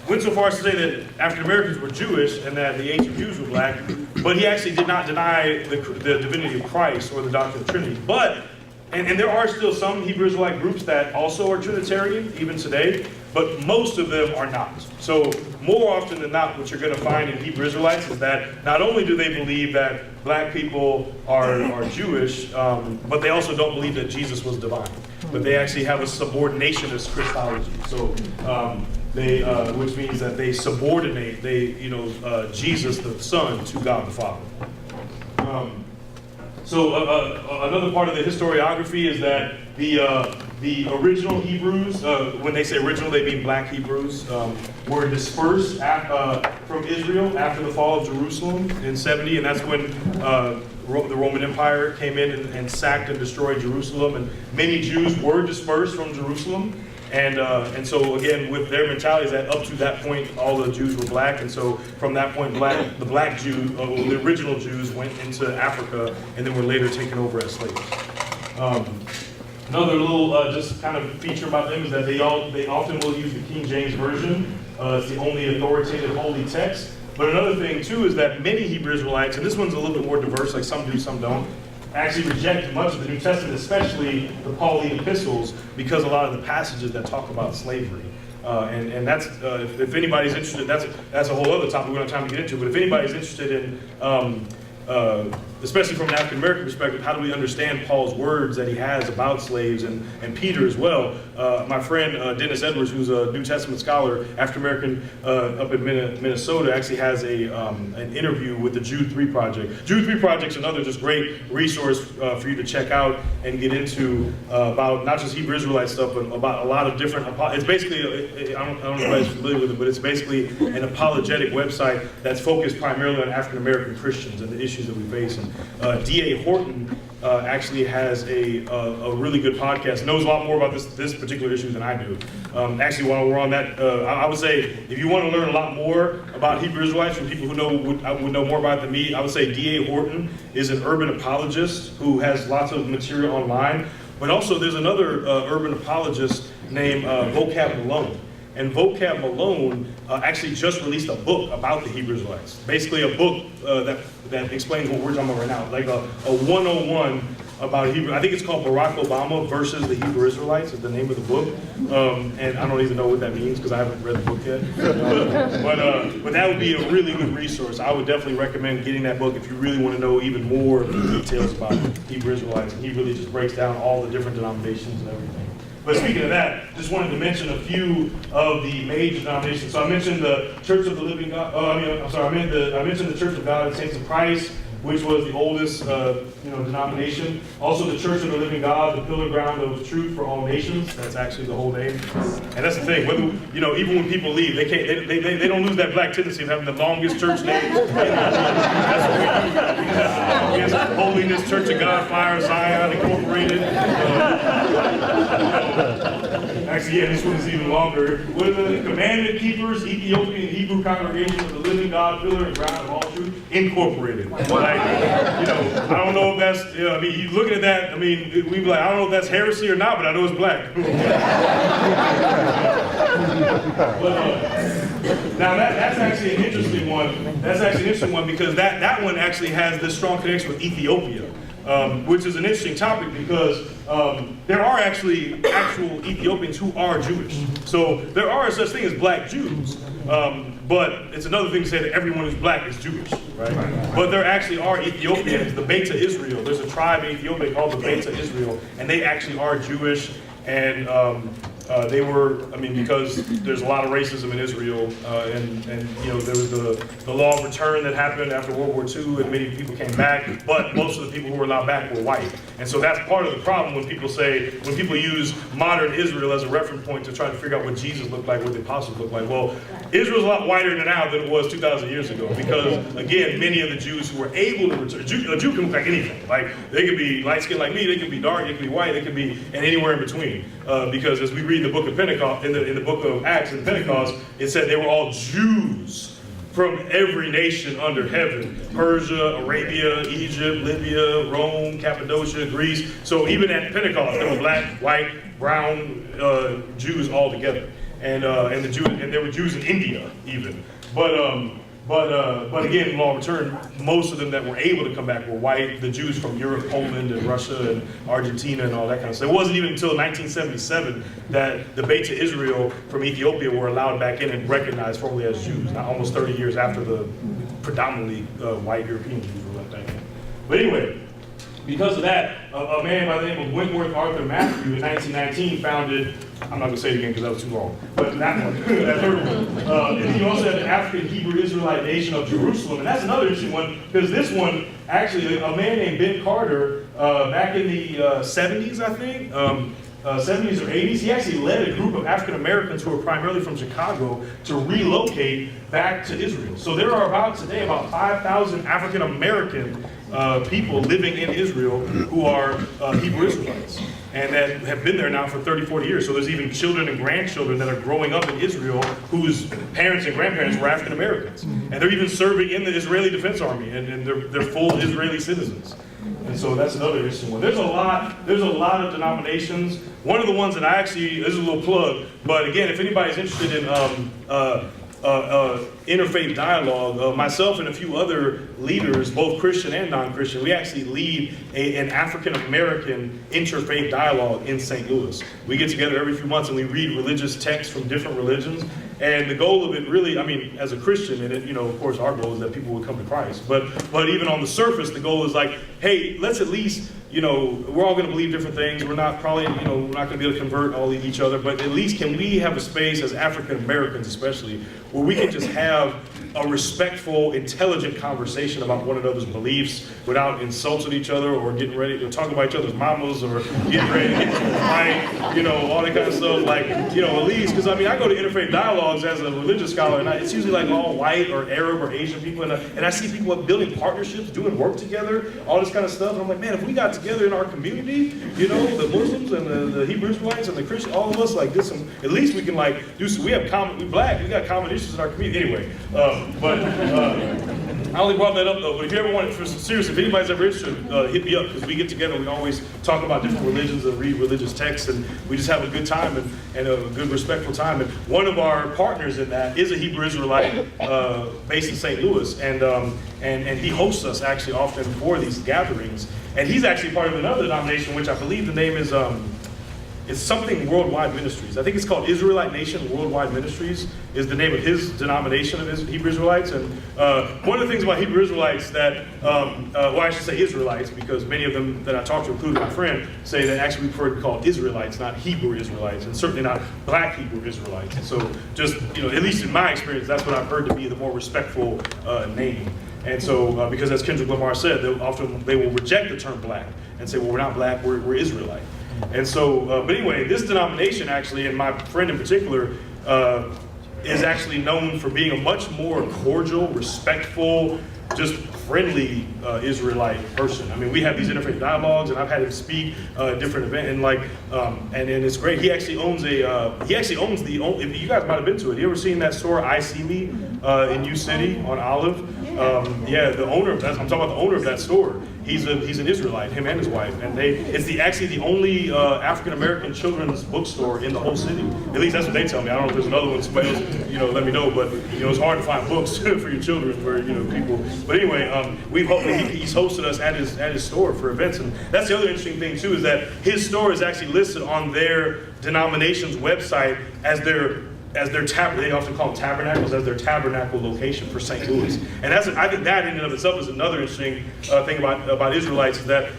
went so far as to say that African Americans were Jewish and that the ancient Jews were black, but he actually did not deny the divinity of Christ or the doctrine of Trinity. But and there are still some Hebrew Israelite groups that also are Trinitarian, even today, but most of them are not. So more often than not, what you're going to find in Hebrew Israelites is that not only do they believe that black people are Jewish, but they also don't believe that Jesus was divine. But they actually have a subordinationist Christology. So which means that they subordinate Jesus the Son to God the Father. So another part of the historiography is that the original Hebrews, when they say original, they mean black Hebrews, were dispersed from Israel after the fall of Jerusalem in 70, and that's when the Roman Empire came in and sacked and destroyed Jerusalem, and many Jews were dispersed from Jerusalem. And so again, with their mentality is that up to that point, all the Jews were black, and so from that point, the black Jews, the original Jews, went into Africa and then were later taken over as slaves. Another little just kind of feature about them is that they often will use the King James Version. It's the only authoritative holy text. But another thing too is that many Hebrew Israelites, and this one's a little bit more diverse, like some do, some don't, actually reject much of the New Testament, especially the Pauline epistles, because a lot of the passages that talk about slavery. And that's, if anybody's interested, that's a whole other topic we don't have time to get into, but if anybody's interested in, especially from an African American perspective, how do we understand Paul's words that he has about slaves, and Peter as well? My friend Dennis Edwards, who's a New Testament scholar, African American up in Minnesota, actually has an interview with the Jude 3 Project. Jude 3 Project's another just great resource for you to check out and get into about not just Hebrew Israelite stuff, but about a lot of different, it's basically, I don't know if anybody's familiar with it, but it's basically an apologetic website that's focused primarily on African American Christians and the issues that we face. And D.A. Horton actually has a really good podcast, knows a lot more about this particular issue than I do. Actually, while we're on that, I would say if you want to learn a lot more about Hebrew Israelites from people who would know more about it than me, I would say D.A. Horton is an urban apologist who has lots of material online. But also there's another urban apologist named Vocab Malone. And Vocab Malone actually just released a book about the Hebrew Israelites. Basically a book that explains what we're talking about right now, like a 101 about Hebrew. I think it's called Barack Obama versus the Hebrew Israelites is the name of the book. And I don't even know what that means because I haven't read the book yet. But that would be a really good resource. I would definitely recommend getting that book if you really want to know even more details about Hebrew Israelites. And he really just breaks down all the different denominations and everything. But speaking of that, just wanted to mention a few of the major denominations. So I mentioned the Church of the Living God. I mentioned the Church of God and Saints of Christ, which was the oldest, denomination. Also, the Church of the Living God, the Pillar Ground of Truth for All Nations. That's actually the whole name. And that's the thing. Whether even when people leave, they don't lose that black tendency of having the longest church name. That's what we have. Holiness Church of God, Fire Zion Incorporated. Actually, yeah, this one is even longer. What are the Commandment Keepers, Ethiopian Hebrew Congregation of the Living God, Pillar and Ground of All Truth, Incorporated. I don't know if that's, you looking at that, we'd be like, I don't know if that's heresy or not, but I know it's black. Now that's actually an interesting one. That's actually an interesting one because that one actually has this strong connection with Ethiopia. Which is an interesting topic because there are actually actual Ethiopians who are Jewish. So there are such thing as black Jews. But it's another thing to say that everyone who's black is Jewish, right? But there actually are Ethiopians, the Beta Israel. There's a tribe in Ethiopia called the Beta Israel, and they actually are Jewish. And they were, because there's a lot of racism in Israel, and there was the law of return that happened after World War II, and many people came back, but most of the people who were allowed back were white. And so that's part of the problem when people use modern Israel as a reference point to try to figure out what Jesus looked like, what the apostles looked like. Well, Israel's a lot whiter now than it was 2,000 years ago, because again, many of the Jews who were able to return, a Jew can look like anything. Like, they could be light-skinned like me, they could be dark, they could be white, they could be, and anywhere in between. Because as we read the book of Pentecost, in the book of Acts and Pentecost, it said they were all Jews from every nation under heaven. Persia, Arabia, Egypt, Libya, Rome, Cappadocia, Greece. So even at Pentecost, there were black, white, brown Jews all together. And there were Jews in India even. But again, law of return, most of them that were able to come back were white. The Jews from Europe, Poland, and Russia, and Argentina, and all that kind of stuff. It wasn't even until 1977 that the Beta Israel from Ethiopia were allowed back in and recognized formally as Jews. Now, almost 30 years after the predominantly white European Jews were let back in. But anyway, because of that, a man by the name of Wentworth Arthur Matthew in 1919 founded, I'm not going to say it again because that was too long, but that one, that third one. And he also had the African Hebrew Israelite Nation of Jerusalem. And that's another interesting one because this one, actually, a man named Ben Carter, back in the 70s, I think, 70s or 80s, he actually led a group of African Americans who were primarily from Chicago to relocate back to Israel. So there are today about 5,000 African American people living in Israel who are Hebrew Israelites, and that have been there now for 30, 40 years. So there's even children and grandchildren that are growing up in Israel whose parents and grandparents were African Americans. And they're even serving in the Israeli Defense Army, and they're full Israeli citizens. And so that's another interesting one. There's a lot of denominations. One of the ones that I actually, this is a little plug, but again, if anybody's interested in interfaith dialogue, myself and a few other leaders, both Christian and non-Christian, we actually lead an African-American interfaith dialogue in St. Louis. We get together every few months and we read religious texts from different religions. And the goal of it really, I mean, as a Christian, and it, you know, of course our goal is that people would come to Christ. But even on the surface, the goal is like, hey, let's at least, you know, we're all going to believe different things. We're not probably, you know, we're not going to be able to convert all each other. But at least can we have a space as African Americans especially, where we can just have a respectful, intelligent conversation about one another's beliefs without insulting each other or getting ready to talk about each other's mamas or getting ready to get into a fight, you know, all that kind of stuff. Like, you know, at least, because I mean, I go to interfaith dialogues as a religious scholar, and it's usually like all white or Arab or Asian people, and I see people building partnerships, doing work together, all this kind of stuff. And I'm like, man, if we got together in our community, you know, the Muslims and the Hebrew Israelites and the Christians, all of us, like, did some, at least we can like do some, we black, we got common issues in our community. Anyway, I only brought that up though, but if you ever want, for some serious, if anybody's ever interested, hit me up, because we get together, we always talk about different religions and read religious texts, and we just have a good time and a good respectful time. And one of our partners in that is a Hebrew Israelite based in St. Louis, and he hosts us actually often for these gatherings. And he's actually part of another denomination, which I believe the name is, it's something Worldwide Ministries. I think it's called Israelite Nation Worldwide Ministries is the name of his denomination of Hebrew Israelites. And one of the things about Hebrew Israelites that, well, I should say Israelites, because many of them that I talked to, including my friend, say that actually we prefer to be called Israelites, not Hebrew Israelites, and certainly not black Hebrew Israelites. And so just, you know, at least in my experience, that's what I've heard to be the more respectful name. And so, because as Kendrick Lamar said, they will reject the term black and say, well, we're not black, we're Israelite. And so, but anyway, this denomination actually, and my friend in particular, is actually known for being a much more cordial, respectful, just friendly Israelite person. I mean, we have these interfaith dialogues, and I've had him speak at different events, and like, and it's great. He actually owns if you guys might have been to it. You ever seen that store, I See Me, in U City on Olive? Yeah, the owner of that, I'm talking about the owner of that store. He's an Israelite, him and his wife, and it's actually the only African American children's bookstore in the whole city. At least that's what they tell me. I don't know if there's another one. Somebody else, you know, let me know. But you know, it's hard to find books for your children for, you know, people. But anyway, he's hosted us at his store for events, and that's the other interesting thing too, is that his store is actually listed on their denomination's website as their they often call them tabernacles, as their tabernacle location for St. Louis. And I think that in and of itself is another interesting thing about Israelites, is that,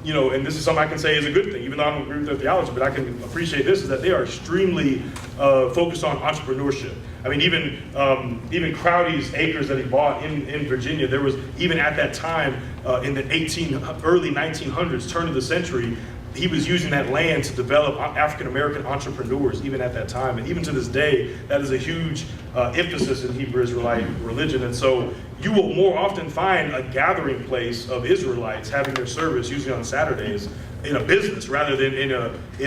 you know, and this is something I can say is a good thing, even though I don't agree with their theology, but I can appreciate this, is that they are extremely focused on entrepreneurship. I mean, even Crowdy's acres that he bought in Virginia, there was, even at that time, in the early 1900s, turn of the century, he was using that land to develop African-American entrepreneurs, even at that time. And even to this day, that is a huge emphasis in Hebrew Israelite religion. And so you will more often find a gathering place of Israelites having their service, usually on Saturdays, in a business rather than in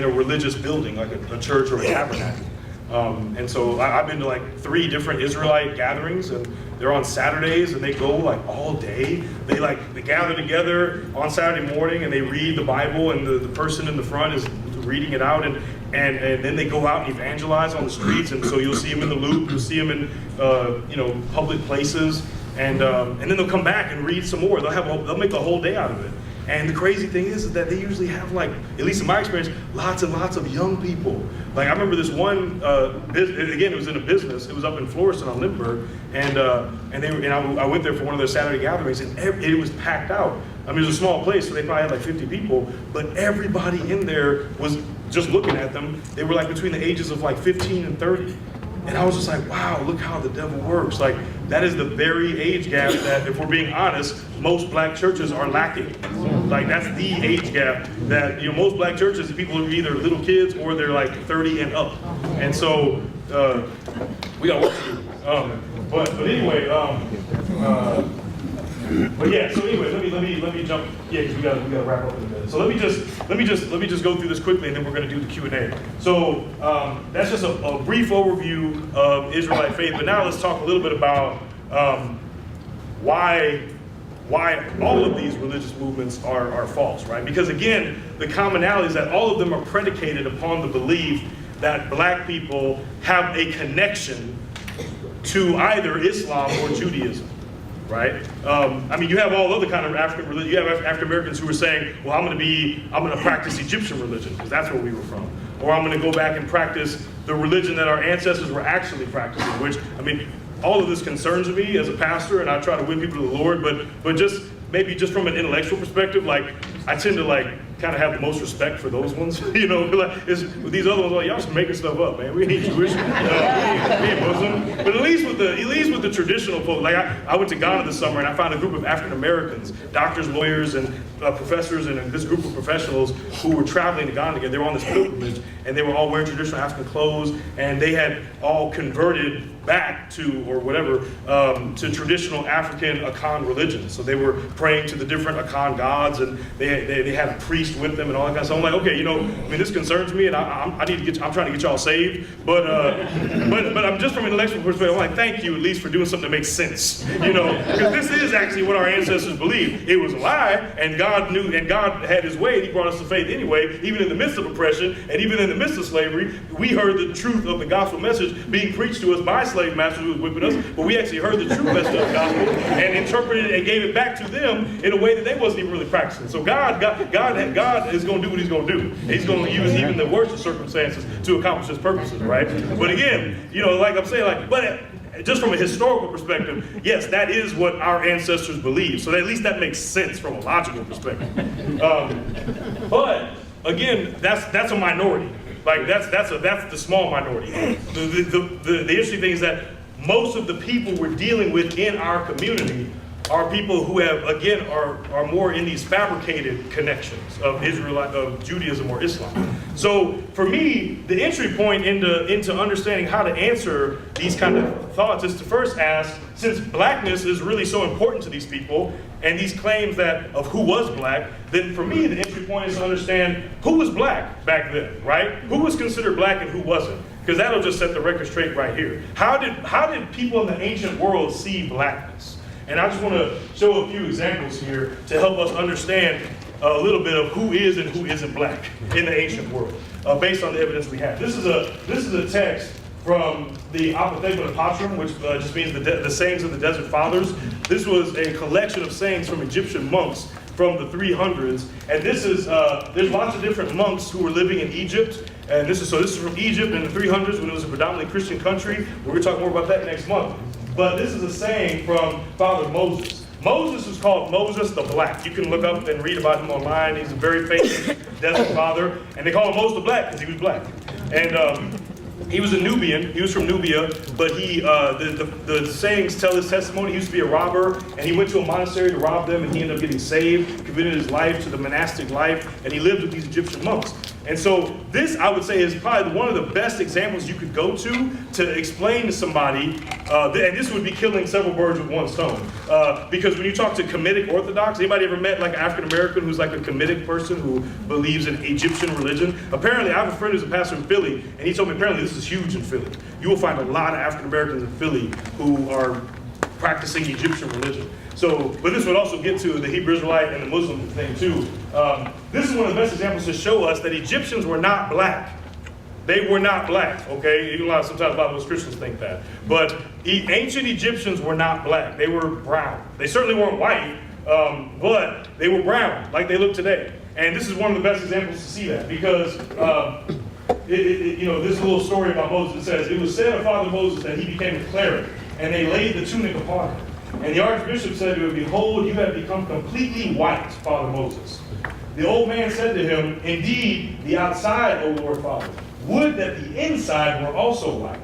a religious building, like a church or a tabernacle. And so I've been to like 3 different Israelite gatherings, and they're on Saturdays, and they go like all day. They gather together on Saturday morning, and they read the Bible, and the person in the front is reading it out, and then they go out and evangelize on the streets. And so you'll see them in the Loop, you'll see them in you know, public places, and then they'll come back and read some more. They'll make a whole day out of it. And the crazy thing is that they usually have, like, at least in my experience, lots and lots of young people. Like, I remember this one, again, it was in a business. It was up in Florissant on Lindbergh, and I went there for one of their Saturday gatherings, and it was packed out. I mean, it was a small place, so they probably had like 50 people, but everybody in there was just looking at them. They were like between the ages of like 15 and 30. And I was just like, wow, look how the devil works. Like, that is the very age gap that, if we're being honest, most black churches are lacking. Like, that's the age gap that, you know, most black churches, people are either little kids or they're like 30 and up. And so, we got work to do. But anyway, But yeah, so anyway, let me jump. Yeah, because we gotta wrap up in a minute. So let me just go through this quickly, and then we're gonna do the Q&A. So that's just a brief overview of Israelite faith. But now let's talk a little bit about why all of these religious movements are false, right? Because again, the commonality is that all of them are predicated upon the belief that black people have a connection to either Islam or Judaism, right? I mean, you have all other kind of African religion. You have African Americans who are saying, well, I'm gonna practice Egyptian religion, because that's where we were from. Or I'm gonna go back and practice the religion that our ancestors were actually practicing, which, I mean, all of this concerns me as a pastor, and I try to win people to the Lord, but just maybe just from an intellectual perspective, like, I tend to like kind of have the most respect for those ones, you know, like with these other ones, like, y'all just making stuff up, man. We ain't Jewish, we ain't Muslim. But at least with the traditional folks, like I went to Ghana this summer and I found a group of African Americans, doctors, lawyers, and professors, and this group of professionals who were traveling to Ghana together. They were on this pilgrimage, and they were all wearing traditional African clothes, and they had all converted back to, or whatever, to traditional African Akan religions. So they were praying to the different Akan gods, and they had a priest with them and all that kind of stuff. I'm like, okay, you know, I mean, this concerns me, and I need to I'm trying to get y'all saved, but I'm just from an intellectual perspective, I'm like, thank you at least for doing something that makes sense, you know, because this is actually what our ancestors believed. It was a lie, and God knew, and God had his way, and he brought us to faith anyway, even in the midst of oppression, and even in the midst of slavery. We heard the truth of the gospel message being preached to us by slave masters who was whipping us, but we actually heard the true message of the gospel and interpreted it and gave it back to them in a way that they wasn't even really practicing. So God is going to do what he's going to do. He's going to use even the worst of circumstances to accomplish his purposes, right? But again, you know, like I'm saying, like, but just from a historical perspective, yes, that is what our ancestors believed. So at least that makes sense from a logical perspective. But again, that's a minority. Like that's the small minority. The interesting thing is that most of the people we're dealing with in our community are people who have, again, are more in these fabricated connections of Judaism or Islam. So for me, the entry point into understanding how to answer these kind of thoughts is to first ask, since blackness is really so important to these people, and these claims of who was black, then for me, the entry point is to understand who was black back then, right? Who was considered black and who wasn't? Because that'll just set the record straight right here. How did people in the ancient world see blackness? And I just want to show a few examples here to help us understand a little bit of who is and who isn't black in the ancient world, based on the evidence we have. This is a text from the Untitled Project, which just means the sayings of the Desert Fathers. This was a collection of sayings from Egyptian monks from the 300s, and this is there's lots of different monks who were living in Egypt. And this is from Egypt in the 300s when it was a predominantly Christian country. We're going to talk more about that next month. But this is a saying from Father Moses. Moses was called Moses the Black. You can look up and read about him online. He's a very famous desert father. And they call him Moses the Black because he was black. And he was a Nubian. He was from Nubia. But the sayings tell his testimony. He used to be a robber. And he went to a monastery to rob them. And he ended up getting saved, committed his life to the monastic life. And he lived with these Egyptian monks. And so this, I would say, is probably one of the best examples you could go to explain to somebody, and this would be killing several birds with one stone. Because when you talk to Kemetic Orthodox, anybody ever met like an African-American who's like a Kemetic person who believes in Egyptian religion? Apparently, I have a friend who's a pastor in Philly, and he told me apparently this is huge in Philly. You will find a lot of African-Americans in Philly who are practicing Egyptian religion. So, but this would also get to the Hebrew Israelite and the Muslim thing too. This is one of the best examples to show us that Egyptians were not black. They were not black, okay? Even sometimes a lot of us Christians think that. But ancient Egyptians were not black. They were brown. They certainly weren't white, but they were brown, like they look today. And this is one of the best examples to see that, because this little story about Moses. It says, it was said of Father Moses that he became a cleric, and they laid the tunic upon him. And the archbishop said to him, behold, you have become completely white, Father Moses. The old man said to him, indeed, the outside, O Lord Father, would that the inside were also white.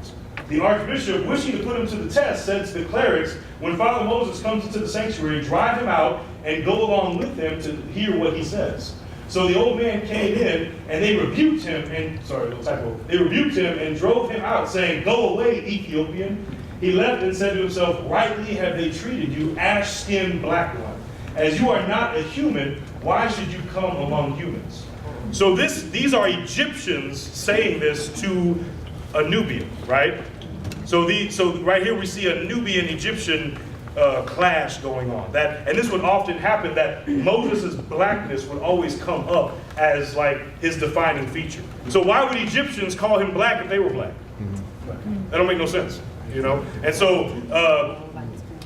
The archbishop, wishing to put him to the test, said to the clerics, when Father Moses comes into the sanctuary, drive him out and go along with him to hear what he says. So the old man came in, and they rebuked him, and drove him out, saying, go away, Ethiopian. He left and said to himself, rightly have they treated you, ash-skinned black one. As you are not a human, why should you come among humans? So these are Egyptians saying this to a Nubian, right? So right here we see a Nubian-Egyptian clash going on. And this would often happen, that Moses' blackness would always come up as like his defining feature. So why would Egyptians call him black if they were black? That don't make no sense, you know? And so,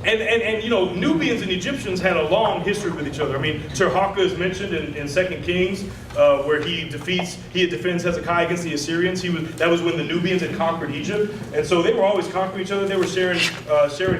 and you know, Nubians and Egyptians had a long history with each other. I mean, Tirhaka is mentioned in 2 Kings, where he defends Hezekiah against the Assyrians. That was when the Nubians had conquered Egypt, and so they were always conquering each other. They were sharing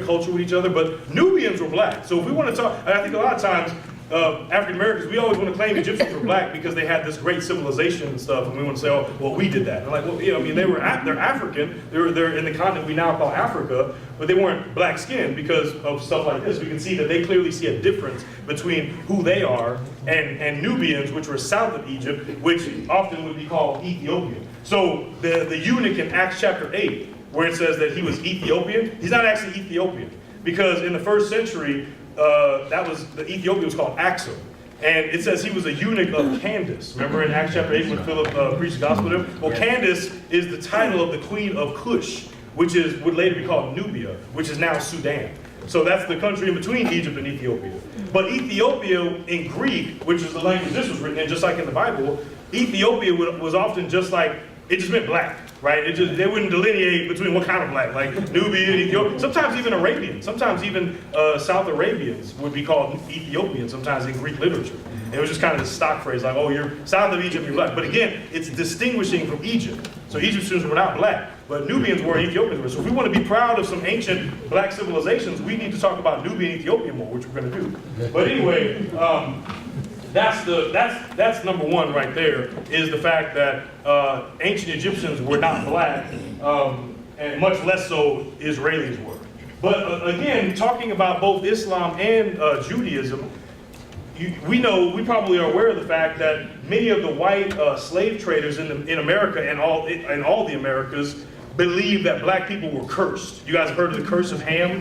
culture with each other. But Nubians were black. So if we want to talk, and I think a lot of times African Americans, we always want to claim Egyptians were black because they had this great civilization and stuff, and we want to say, oh, well, we did that. And like, well, you know, I mean, they're African. They're in the continent we now call Africa, but they weren't black skinned because of stuff like this. We can see that they clearly see a difference between who they are and Nubians, which were south of Egypt, which often would be called Ethiopian. So the eunuch in Acts chapter 8, where it says that he was Ethiopian, he's not actually Ethiopian, because in the first century, the Ethiopia was called Axum. And it says he was a eunuch of Candace. Remember in Acts chapter 8 when Philip preached the gospel to him? Well, Candace is the title of the queen of Cush, which would later be called Nubia, which is now Sudan. So that's the country in between Egypt and Ethiopia. But Ethiopia in Greek, which is the language this was written in, just like in the Bible, Ethiopia was often just like, it just meant black, right? They wouldn't delineate between what kind of black, like Nubian, Ethiopian, sometimes even Arabian, sometimes even South Arabians would be called Ethiopian sometimes in Greek literature. It was just kind of the stock phrase, like, oh, you're south of Egypt, you're black. But again, it's distinguishing from Egypt. So Egyptians were not black, but Nubians were, Ethiopians were. So if we want to be proud of some ancient black civilizations, we need to talk about Nubian and Ethiopian more, which we're going to do. But anyway, that's number one right there, is the fact that ancient Egyptians were not black, and much less so Israelis were. But again, talking about both Islam and Judaism, we probably are aware of the fact that many of the white slave traders in America and all the Americas believed that black people were cursed. You guys have heard of the curse of Ham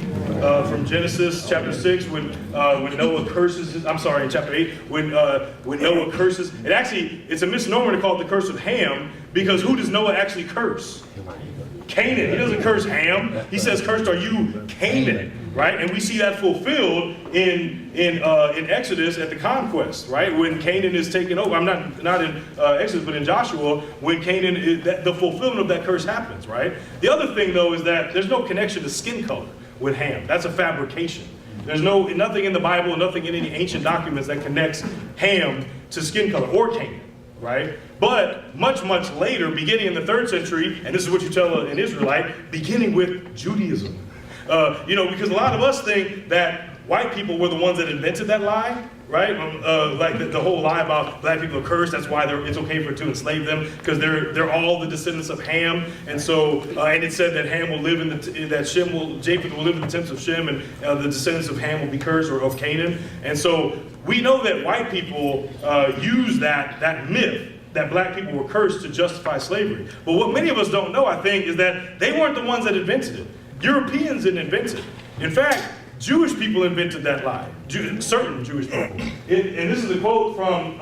from Genesis chapter 6 when Noah curses, in chapter 8, when Noah curses. It's a misnomer to call it the curse of Ham, because who does Noah actually curse? Canaan. He doesn't curse Ham. He says, cursed are you, Canaan, right? And we see that fulfilled in Exodus at the conquest, right? When Canaan is taken over. I'm not in Exodus, but in Joshua, when Canaan the fulfillment of that curse happens, right? The other thing, though, is that there's no connection to skin color with Ham. That's a fabrication. There's nothing in the Bible, nothing in any ancient documents that connects Ham to skin color or Canaan, right? But much, much later, beginning in the 3rd century, and this is what you tell an Israelite, beginning with Judaism. Because a lot of us think that white people were the ones that invented that lie, right? Like the whole lie about black people are cursed. That's why it's okay to enslave them, because they're all the descendants of Ham. And so, and it said that Ham will live Japheth will live in the tents of Shem, and the descendants of Ham will be cursed, or of Canaan. And so we know that white people use that myth that black people were cursed to justify slavery. But what many of us don't know, I think, is that they weren't the ones that invented it. Europeans didn't invent it. In fact, Jewish people invented that lie. Certain Jewish people. And this is a quote from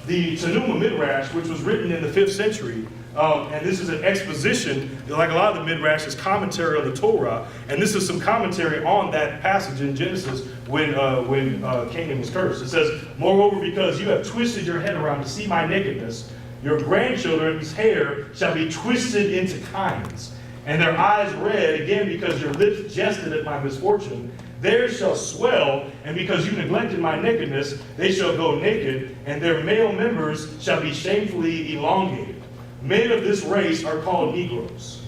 the Tanuma Midrash, which was written in the 5th century. And this is an exposition, like a lot of the Midrash, is commentary on the Torah. And this is some commentary on that passage in Genesis when Canaan was cursed. It says, moreover, because you have twisted your head around to see my nakedness, your grandchildren's hair shall be twisted into kinds, and their eyes red, again because your lips jested at my misfortune. Theirs shall swell, and because you neglected my nakedness, they shall go naked, and their male members shall be shamefully elongated. Men of this race are called Negroes.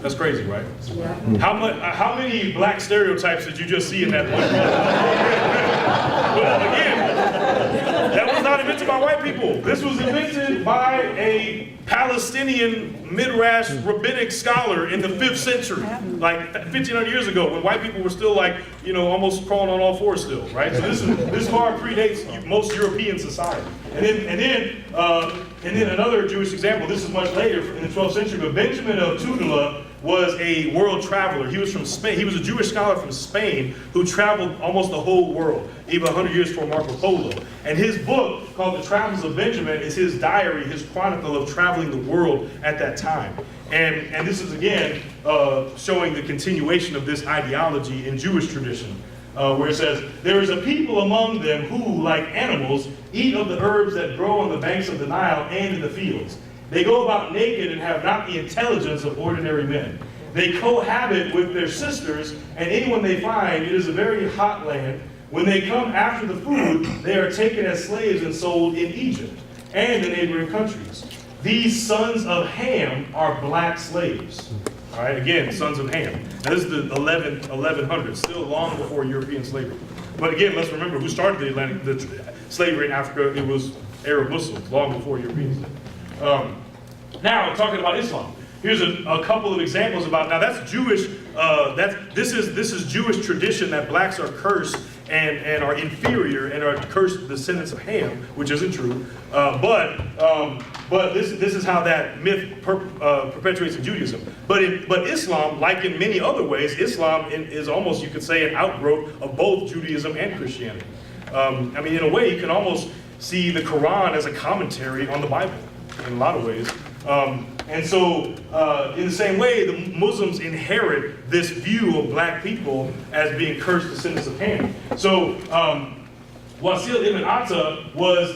That's crazy, right? Yeah. How many black stereotypes did you just see in that one? But again, that was not invented by white people. This was invented by a Palestinian Midrash rabbinic scholar in the 5th century, like 1,500 years ago, when white people were still almost crawling on all fours still, right? So this far predates most European society. And then another Jewish example, this is much later in the 12th century, but Benjamin of Tudela was a world traveler. He was from Spain. He was a Jewish scholar from Spain who traveled almost the whole world, even 100 years before Marco Polo. And his book, called The Travels of Benjamin, is his diary, his chronicle of traveling the world at that time. And this is, again, showing the continuation of this ideology in Jewish tradition, where it says, "There is a people among them who, like animals, eat of the herbs that grow on the banks of the Nile and in the fields. They go about naked and have not the intelligence of ordinary men. They cohabit with their sisters, and anyone they find, it is a very hot land. When they come after the food, they are taken as slaves and sold in Egypt and the neighboring countries. These sons of Ham are black slaves." All right, again, sons of Ham. Now this is the 1100s, still long before European slavery. But again, let's remember who started the slavery in Africa. It was Arab Muslims, long before Europeans. Now, talking about Islam. Here's a couple of examples about, now that's Jewish, this is Jewish tradition that blacks are cursed and are inferior and are cursed descendants of Ham, which isn't true. But this is how that myth perpetuates in Judaism. But Islam, like in many other ways, Islam is almost, you could say, an outgrowth of both Judaism and Christianity. I mean, in a way, you can almost see the Quran as a commentary on the Bible in a lot of ways. And so, in the same way, the Muslims inherit this view of black people as being cursed descendants of Ham. So, Wasil ibn Atta was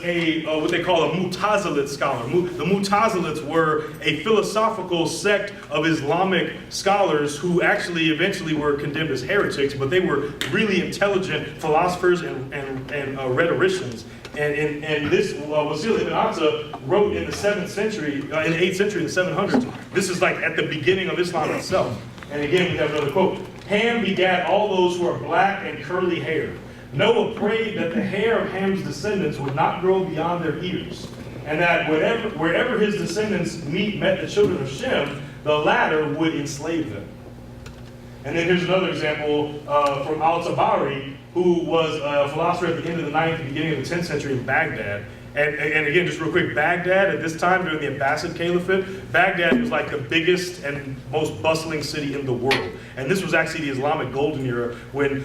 what they call a Mutazilit scholar. The Mutazilites were a philosophical sect of Islamic scholars who actually eventually were condemned as heretics, but they were really intelligent philosophers and rhetoricians. And this Wasil ibn Atta wrote in the 7th century, in the 8th century, in the 700s. This is like at the beginning of Islam itself. And again, we have another quote. "Ham begat all those who are black and curly haired. Noah prayed that the hair of Ham's descendants would not grow beyond their ears, and that wherever his descendants met the children of Shem, the latter would enslave them." And then here's another example from Al-Tabari, who was a philosopher at the end of the 9th and beginning of the 10th century in Baghdad. And again, just real quick, Baghdad at this time during the Abbasid Caliphate, Baghdad was like the biggest and most bustling city in the world. And this was actually the Islamic golden era when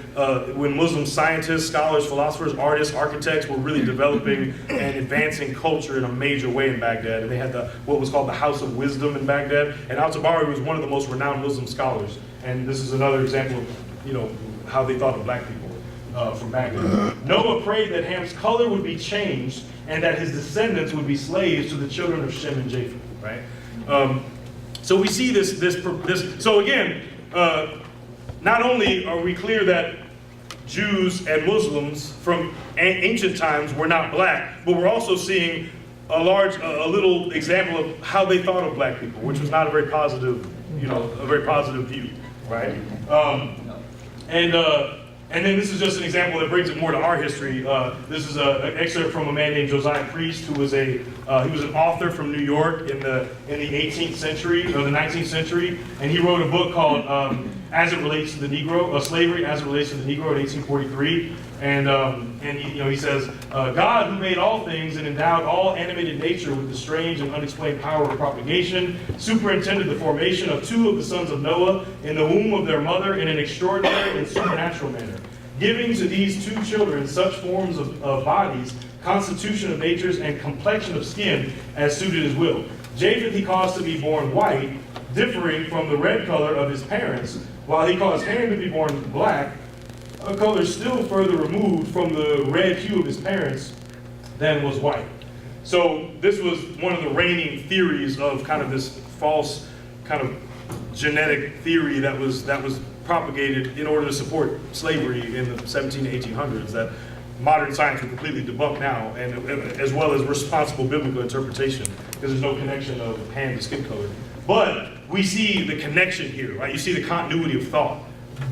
Muslim scientists, scholars, philosophers, artists, architects were really developing and advancing culture in a major way in Baghdad. And they had what was called the House of Wisdom in Baghdad. And Al-Tabari was one of the most renowned Muslim scholars. And this is another example of, how they thought of black people. From Baghdad. Noah prayed that Ham's color would be changed and that his descendants would be slaves to the children of Shem and Japheth, right? So we see this. So again, not only are we clear that Jews and Muslims from ancient times were not black, but we're also seeing a little example of how they thought of black people, which was not a very positive, a very positive view, right? And then this is just an example that brings it more to our history. This is an excerpt from a man named Josiah Priest, who was he was an author from New York in the 18th century or the 19th century, and he wrote a book called "As It Relates to the Negro," Slavery as It Relates to the Negro in 1843. And he says, "God, who made all things and endowed all animated nature with the strange and unexplained power of propagation, superintended the formation of 2 of the sons of Noah in the womb of their mother in an extraordinary and supernatural manner, giving to these 2 children such forms of bodies, constitution of natures, and complexion of skin as suited his will. Japheth he caused to be born white, differing from the red color of his parents, while he caused Ham to be born black, a color still further removed from the red hue of his parents than was white." So this was one of the reigning theories of kind of this false kind of genetic theory that was propagated in order to support slavery in the 17 to 1800s that modern science would completely debunk now, and as well as responsible biblical interpretation, because there's no connection of hand to skin color. But we see the connection here, right? You see the continuity of thought,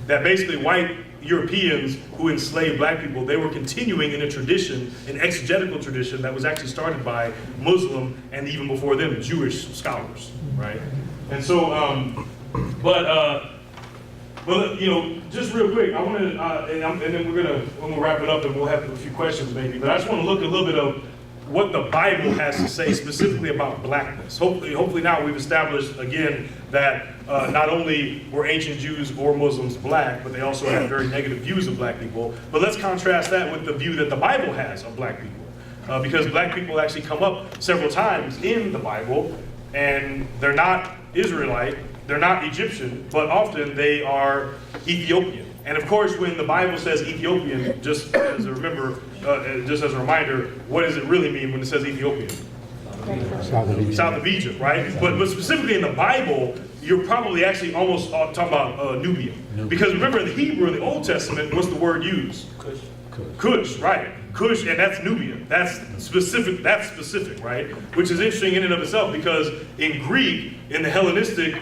that basically white Europeans who enslaved black people, they were continuing in a tradition, an exegetical tradition that was actually started by Muslim and even before them, Jewish scholars, right? And so, just real quick, I want to, and then I'm gonna wrap it up and we'll have a few questions maybe, but I just want to look a little bit of what the Bible has to say specifically about blackness. Hopefully now we've established again that not only were ancient Jews or Muslims black, but they also had very negative views of black people. But let's contrast that with the view that the Bible has of black people. Because black people actually come up several times in the Bible, and they're not Israelite, they're not Egyptian, but often they are Ethiopian. And of course, when the Bible says Ethiopian, just as a reminder, what does it really mean when it says Ethiopian? South of Egypt, right? But specifically in the Bible, you're probably actually almost talking about Nubia. Because remember, in the Hebrew, in the Old Testament, what's the word used? Kush, right? Kush, and that's Nubia. That's specific, right? Which is interesting in and of itself, because in Greek, in the Hellenistic,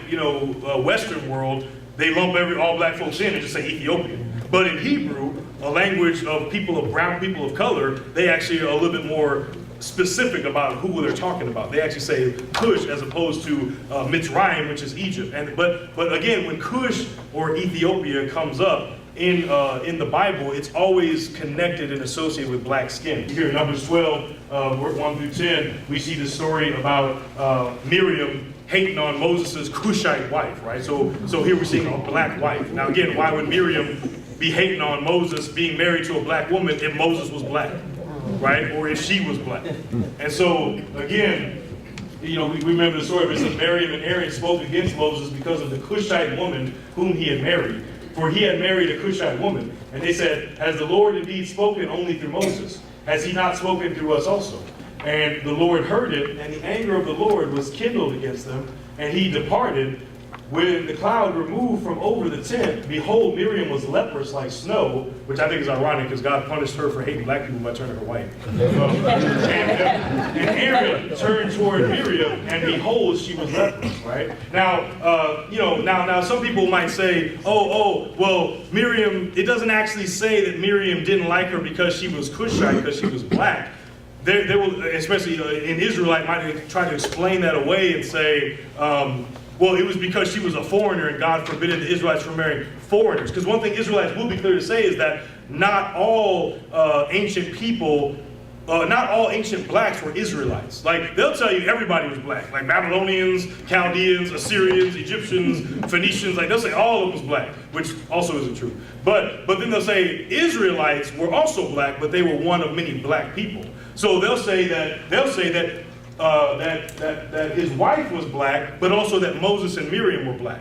Western world, they lump all black folks in and just say Ethiopian. But in Hebrew, a language of brown people of color, they actually are a little bit more specific about who they're talking about. They actually say Kush as opposed to Mitzrayim, which is Egypt. But again, when Kush or Ethiopia comes up in the Bible, it's always connected and associated with black skin. Here in Numbers 12, 1 through 10, we see the story about Miriam hating on Moses' Cushite wife, right? So here we're seeing a black wife. Now again, why would Miriam be hating on Moses being married to a black woman if Moses was black, right? Or if she was black? And so again, we remember the story where it says Miriam and Aaron spoke against Moses because of the Cushite woman whom he had married. For he had married a Cushite woman. And they said, has the Lord indeed spoken only through Moses? Has he not spoken through us also? And the Lord heard it, and the anger of the Lord was kindled against them, and he departed. When the cloud removed from over the tent, behold, Miriam was leprous like snow, which I think is ironic because God punished her for hating black people by turning her white. And Aaron turned toward Miriam, and behold, she was leprous, right? Now some people might say, well, Miriam, it doesn't actually say that Miriam didn't like her because she was Cushite, because she was black. They will, especially in Israelite, might try to explain that away and say, well, it was because she was a foreigner and God forbidden the Israelites from marrying foreigners. Because one thing Israelites will be clear to say is that not all ancient people, not all ancient blacks were Israelites. Like, they'll tell you everybody was black. Like Babylonians, Chaldeans, Assyrians, Egyptians, Phoenicians, like they'll say all of them was black, which also isn't true. But then they'll say Israelites were also black, but they were one of many black people. So they'll say that his wife was black, but also that Moses and Miriam were black.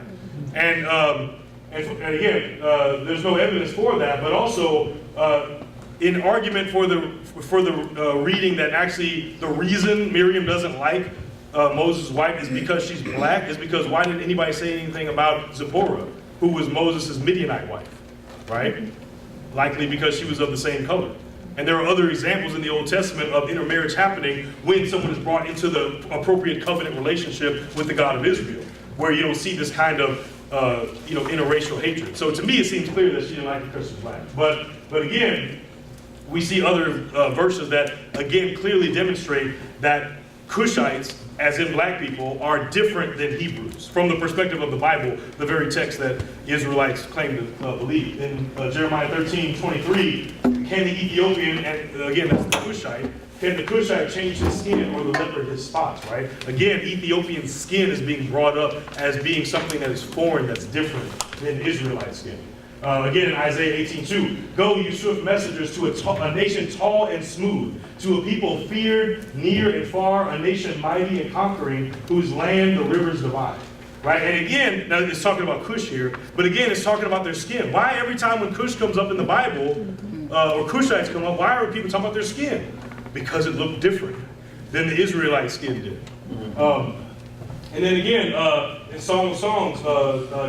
And again, there's no evidence for that, but also in argument for the reading that actually the reason Miriam doesn't like Moses' wife is because she's black, is because why didn't anybody say anything about Zipporah, who was Moses' Midianite wife, right? Likely because she was of the same color. And there are other examples in the Old Testament of intermarriage happening when someone is brought into the appropriate covenant relationship with the God of Israel, where you don't see this kind of interracial hatred. So to me, it seems clear that she didn't like the Christian black. But again, we see other verses that again clearly demonstrate that Cushites, as in black people, are different than Hebrews from the perspective of the Bible, the very text that Israelites claim to believe. In Jeremiah 13:23, can the Ethiopian, and again that's the Cushite, can the Cushite change his skin or the leper his spots, right? Again, Ethiopian skin is being brought up as being something that is foreign, that's different than Israelite skin. Again, in Isaiah 18:2, go, you swift messengers, to a nation tall and smooth, to a people feared near and far, a nation mighty and conquering, whose land the rivers divide. Right? And again, now it's talking about Cush here, but again, it's talking about their skin. Why every time when Cush comes up in the Bible, or Cushites come up, why are people talking about their skin? Because it looked different than the Israelite skin did. And then again, in Song of Songs,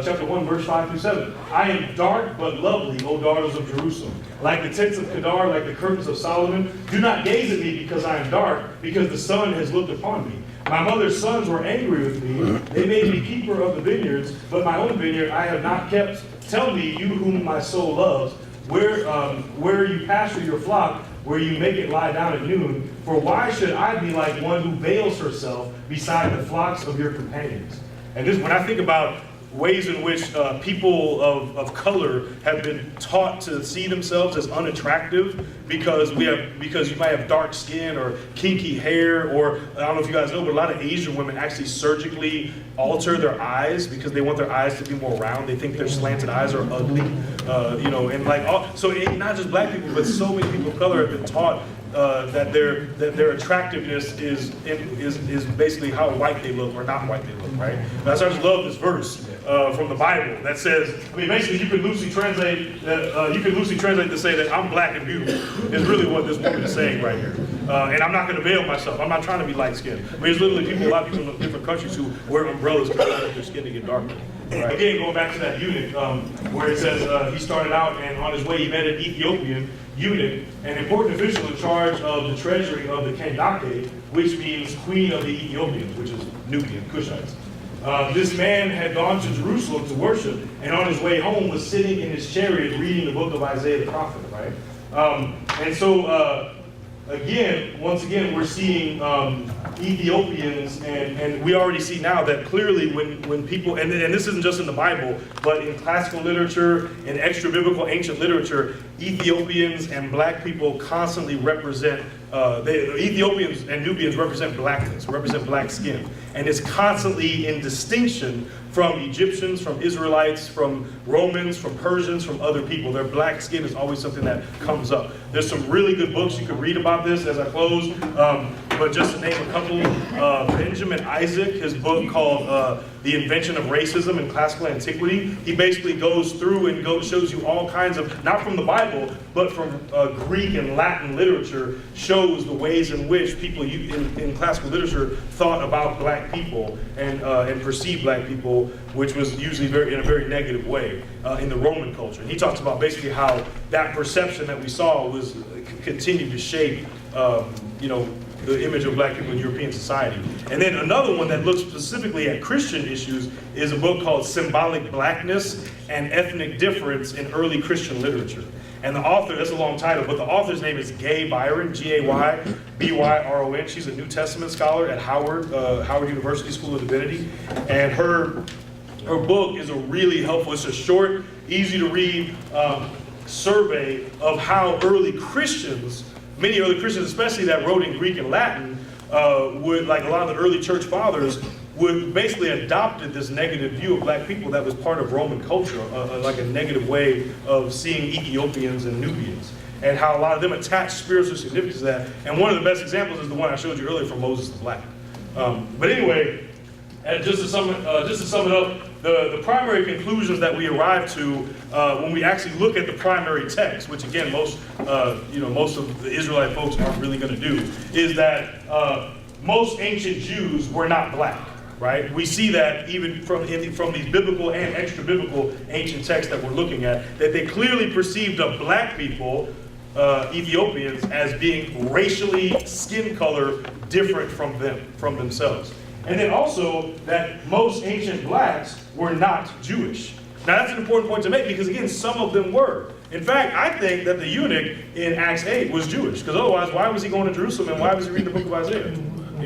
chapter 1, verse 5 through 7. I am dark but lovely, O daughters of Jerusalem. Like the tents of Kedar, like the curtains of Solomon. Do not gaze at me because I am dark, because the sun has looked upon me. My mother's sons were angry with me. They made me keeper of the vineyards, but my own vineyard I have not kept. Tell me, you whom my soul loves, where you pasture your flock, where you make it lie down at noon. For why should I be like one who veils herself beside the flocks of your companions? And this, when I think about ways in which people of color have been taught to see themselves as unattractive because you might have dark skin or kinky hair, or I don't know if you guys know, but a lot of Asian women actually surgically alter their eyes because they want their eyes to be more round. They think their slanted eyes are ugly, and like so not just black people, but so many people of color have been taught that their attractiveness is basically how white they look or not white they look, right? And I just love this verse from the Bible that says, I mean, basically you can loosely translate to say that I'm black and beautiful is really what this woman is saying right here. And I'm not going to veil myself. I'm not trying to be light skinned. I mean, there's literally a lot of people in different countries who wear umbrellas because they want their skin to get darker. Right. Again, going back to that eunuch, where it says he started out and on his way he met an Ethiopian eunuch, an important official in charge of the treasury of the Kandake, which means queen of the Ethiopians, which is Nubian, Cushites. This man had gone to Jerusalem to worship, and on his way home was sitting in his chariot reading the book of Isaiah the prophet, right? And so, once again, we're seeing Ethiopians, and we already see now that clearly when people, and this isn't just in the Bible, but in classical literature, in extra-biblical ancient literature, Ethiopians and black people constantly represent, Ethiopians and Nubians represent blackness, represent black skin. And it's constantly in distinction from Egyptians, from Israelites, from Romans, from Persians, from other people. Their black skin is always something that comes up. There's some really good books you can read about this as I close, but just to name a couple, Benjamin Isaac, his book called The Invention of Racism in Classical Antiquity, he basically goes through and shows you all kinds of, not from the Bible, but from Greek and Latin literature, shows the ways in which people in classical literature thought about black people and perceived black people, which was usually in a very negative way in the Roman culture. And he talks about basically how that perception that we saw was continued to shape, the image of black people in European society. And then another one that looks specifically at Christian issues is a book called Symbolic Blackness and Ethnic Difference in Early Christian Literature. And the author, that's a long title, but the author's name is Gay Byron, G-A-Y-B-Y-R-O-N. She's a New Testament scholar at Howard University School of Divinity. And her book is a really helpful, it's a short, easy to read survey of how early Christians, many early Christians, especially that wrote in Greek and Latin, would, like a lot of the early church fathers, would basically adopted this negative view of black people that was part of Roman culture, like a negative way of seeing Ethiopians and Nubians, and how a lot of them attached spiritual significance to that. And one of the best examples is the one I showed you earlier from Moses the Black. But anyway, just to sum it up, the primary conclusions that we arrive to when we actually look at the primary text, which again most of the Israelite folks aren't really going to do, is that most ancient Jews were not black. Right? We see that even from these biblical and extra-biblical ancient texts that we're looking at, that they clearly perceived of black people, Ethiopians, as being racially, skin color different from themselves. And then also that most ancient blacks were not Jewish. Now that's an important point to make because again, some of them were. In fact, I think that the eunuch in Acts 8 was Jewish, because otherwise why was he going to Jerusalem and why was he reading the book of Isaiah?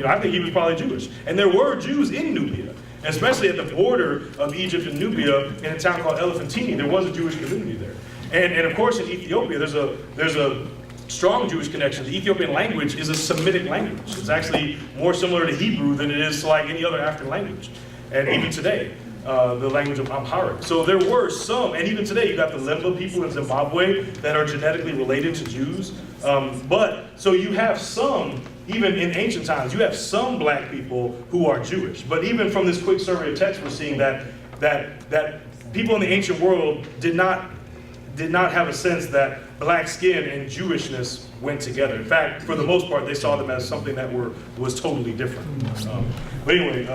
I think he was probably Jewish. And there were Jews in Nubia, especially at the border of Egypt and Nubia in a town called Elephantine. There was a Jewish community there. And of course in Ethiopia, there's a strong Jewish connection. The Ethiopian language is a Semitic language. It's actually more similar to Hebrew than it is to like any other African language. And even today, the language of Amharic. So there were some, and even today you got the Lemba people in Zimbabwe that are genetically related to Jews. So you have some, even in ancient times, you have some black people who are Jewish. But even from this quick survey of text, we're seeing that people in the ancient world did not have a sense that black skin and Jewishness went together. In fact, for the most part, they saw them as something that was totally different. But anyway,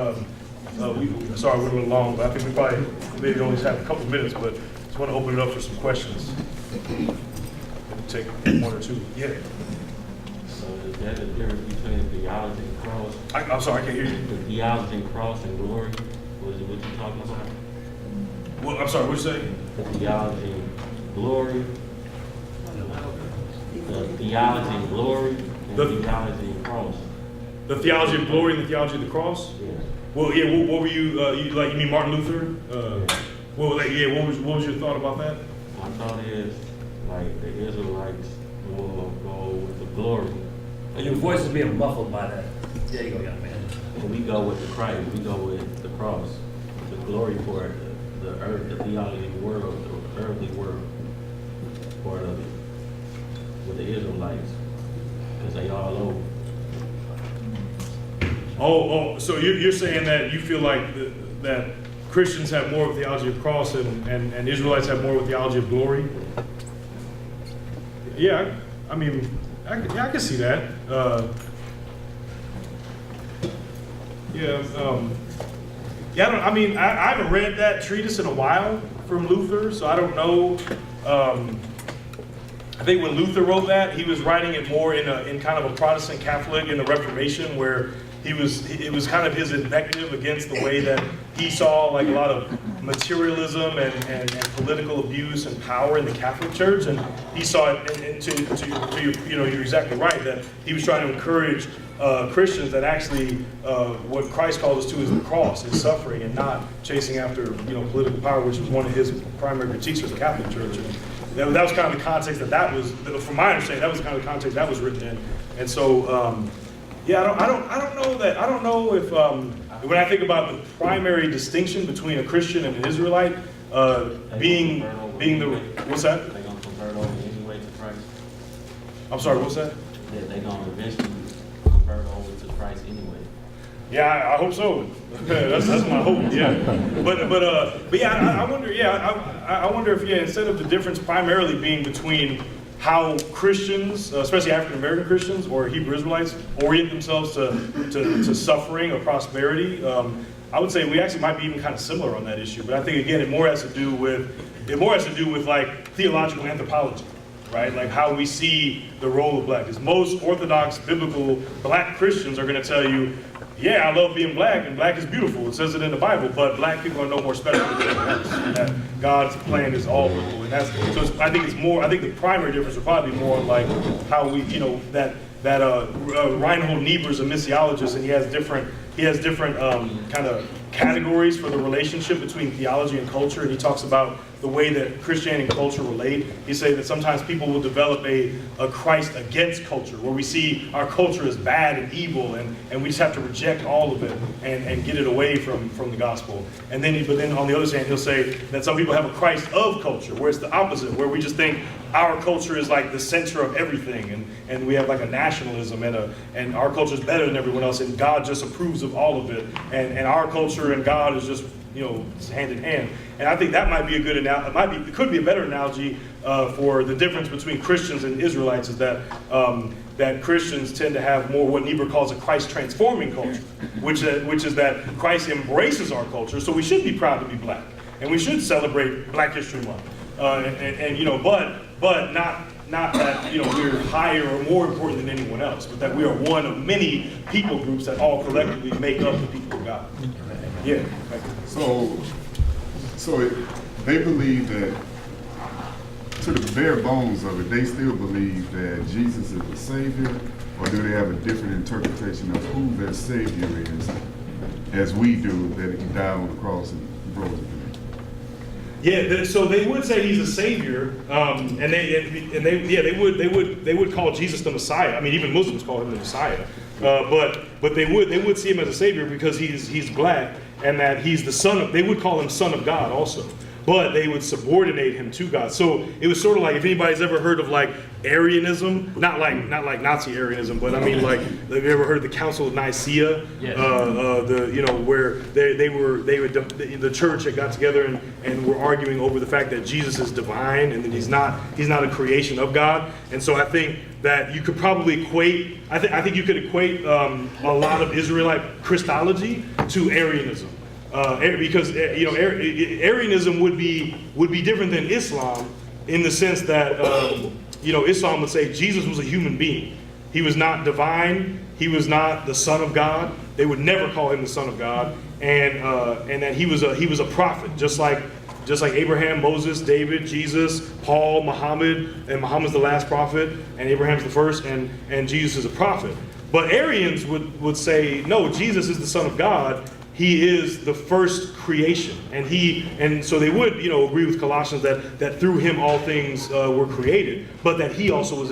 sorry we went long, but I think we probably maybe only have a couple minutes, but just want to open it up for some questions. Take one or two. Yeah. So is that the difference between theology and cross? I'm sorry, I can't hear you. The theology and cross and glory? What you talking about? Well, I'm sorry, what you say? The theology and glory. The theology and glory and The theology and cross. The theology of glory and the theology of the cross? Yeah. Well, yeah. What were you? You mean Martin Luther? What was your thought about that? My thought is, like, the Israelites will go with the glory. And your voice is being muffled by that. There you go, young man. And we go with the Christ, we go with the cross, the glory for the earth, the theology world, the earthly world part of it, with the Israelites, because they all over. So you're saying that you feel like that Christians have more of a theology of cross and Israelites have more of a theology of glory? Yeah, I mean, I can see that. I haven't read that treatise in a while from Luther, so I don't know. I think when Luther wrote that, he was writing it more in kind of a Protestant Catholic in the Reformation, where it was kind of his invective against the way that he saw like a lot of materialism and political abuse and power in the Catholic Church, and he saw it. And to you're exactly right that he was trying to encourage Christians that actually what Christ called us to is the cross, is suffering, and not chasing after political power, which was one of his primary critiques of the Catholic Church. And that was kind of the context that was, from my understanding, that was kind of the context that was written in. And so, I don't know if when I think about the primary distinction between a Christian and an Israelite being the what's that? They're gonna convert over anyway to Christ. I'm sorry, what's that? They're gonna eventually convert over to Christ anyway. Yeah, I hope so. that's my hope. Yeah, but yeah, I wonder. Yeah, I wonder if instead of the difference primarily being between how Christians, especially African American Christians or Hebrew Israelites, orient themselves to suffering or prosperity, I would say we actually might be even kind of similar on that issue. But I think again, it more has to do with like theological anthropology. Right, like how we see the role of black. Because most Orthodox biblical black Christians are going to tell you, yeah, I love being black, and black is beautiful. It says it in the Bible, but black people are no more special than anyone else. And that God's plan is all equal, and that's so. I think it's more. I think the primary difference would probably be more like how we, that Reinhold Niebuhr's a missiologist, and he has different kind of categories for the relationship between theology and culture, and he talks about the way that Christianity and culture relate. He says that sometimes people will develop a Christ against culture, where we see our culture as bad and evil, and we just have to reject all of it and get it away from the gospel. But then on the other hand, he'll say that some people have a Christ of culture, where it's the opposite, where we just think our culture is like the center of everything, and we have like a nationalism, and our culture is better than everyone else, and God just approves of all of it, and our culture and God is just hand in hand. And I think that might be a good analogy. It could be a better analogy for the difference between Christians and Israelites, is that that Christians tend to have more what Niebuhr calls a Christ transforming culture, which is that Christ embraces our culture. So we should be proud to be black, and we should celebrate Black History Month, but not that we're higher or more important than anyone else, but that we are one of many people groups that all collectively make up the people of God. Yeah. So they believe that, to the bare bones of it, they still believe that Jesus is the Savior, or do they have a different interpretation of who their Savior is, as we do, that He died on the cross and rose again? Yeah, so they would say He's a Savior, and they would call Jesus the Messiah. I mean, even Muslims call Him the Messiah, but they would see Him as a Savior because he's black, and that He's the Son of. They would call Him Son of God also, but they would subordinate Him to God. So it was sort of like, if anybody's ever heard of like Arianism, not like Nazi Arianism, but I mean like, have you ever heard of the Council of Nicaea? Yes. Where the church had got together and were arguing over the fact that Jesus is divine and that he's not a creation of God. And so I think that you could probably equate. I think you could equate a lot of Israelite Christology to Arianism. Because Arianism would be different than Islam in the sense that Islam would say Jesus was a human being. He was not divine. He was not the Son of God. They would never call him the Son of God, and that he was a prophet, just like Abraham, Moses, David, Jesus, Paul, Muhammad, and Muhammad's the last prophet, and Abraham's the first, and Jesus is a prophet. But Arians would say, no, Jesus is the Son of God. he is the first creation, and so they would, agree with Colossians that through him all things were created, but that he also was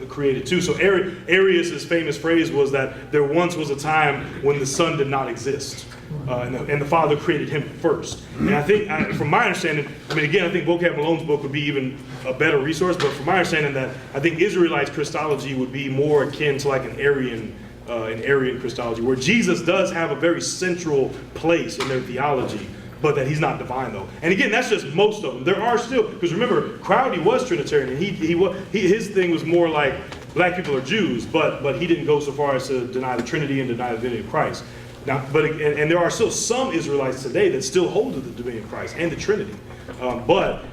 created too. So Arius' famous phrase was that there once was a time when the Son did not exist, and the Father created him first. And I think, from my understanding, I think Vocab Malone's book would be even a better resource, but from my understanding that I think Israelites' Christology would be more akin to like an Arian Christology, where Jesus does have a very central place in their theology, but that he's not divine though. And again, that's just most of them. There are still, because remember, Crowdy was Trinitarian, and his thing was more like black people are Jews, but he didn't go so far as to deny the Trinity and deny the divinity of Christ. Now, and there are still some Israelites today that still hold to the divinity of Christ and the Trinity. But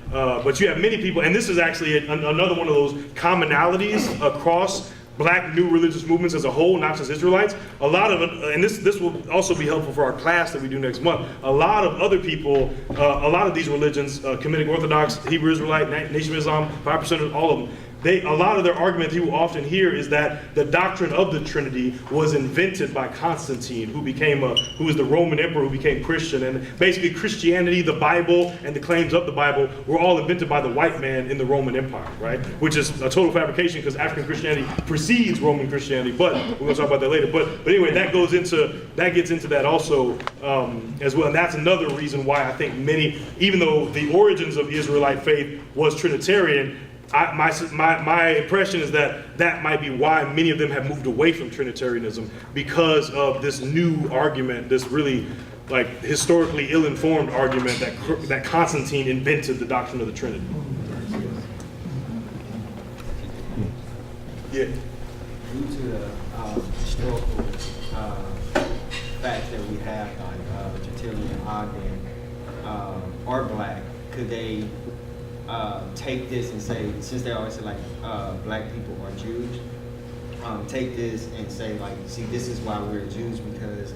you have many people, and this is actually another one of those commonalities across black new religious movements as a whole, not just Israelites. A lot of it, and this will also be helpful for our class that we do next month. A lot of other people, a lot of these religions, Kemetic Orthodox, Hebrew Israelite, Nation of Islam, 5% of all of them, a lot of their argument that you will often hear is that the doctrine of the Trinity was invented by Constantine, who was the Roman emperor who became Christian. And basically Christianity, the Bible, and the claims of the Bible were all invented by the white man in the Roman Empire, right? Which is a total fabrication because African Christianity precedes Roman Christianity, but we're going to talk about that later. But anyway, that gets into that also as well. And that's another reason why I think many, even though the origins of Israelite faith was Trinitarian, my impression is that might be why many of them have moved away from Trinitarianism, because of this new argument, this really like historically ill-informed argument that Constantine invented the doctrine of the Trinity. Yeah. Due to the historical facts that we have on Tertullian and Ogden are black, could they take this and say, since they always say like black people are Jews, take this and say like, see, this is why we're Jews, because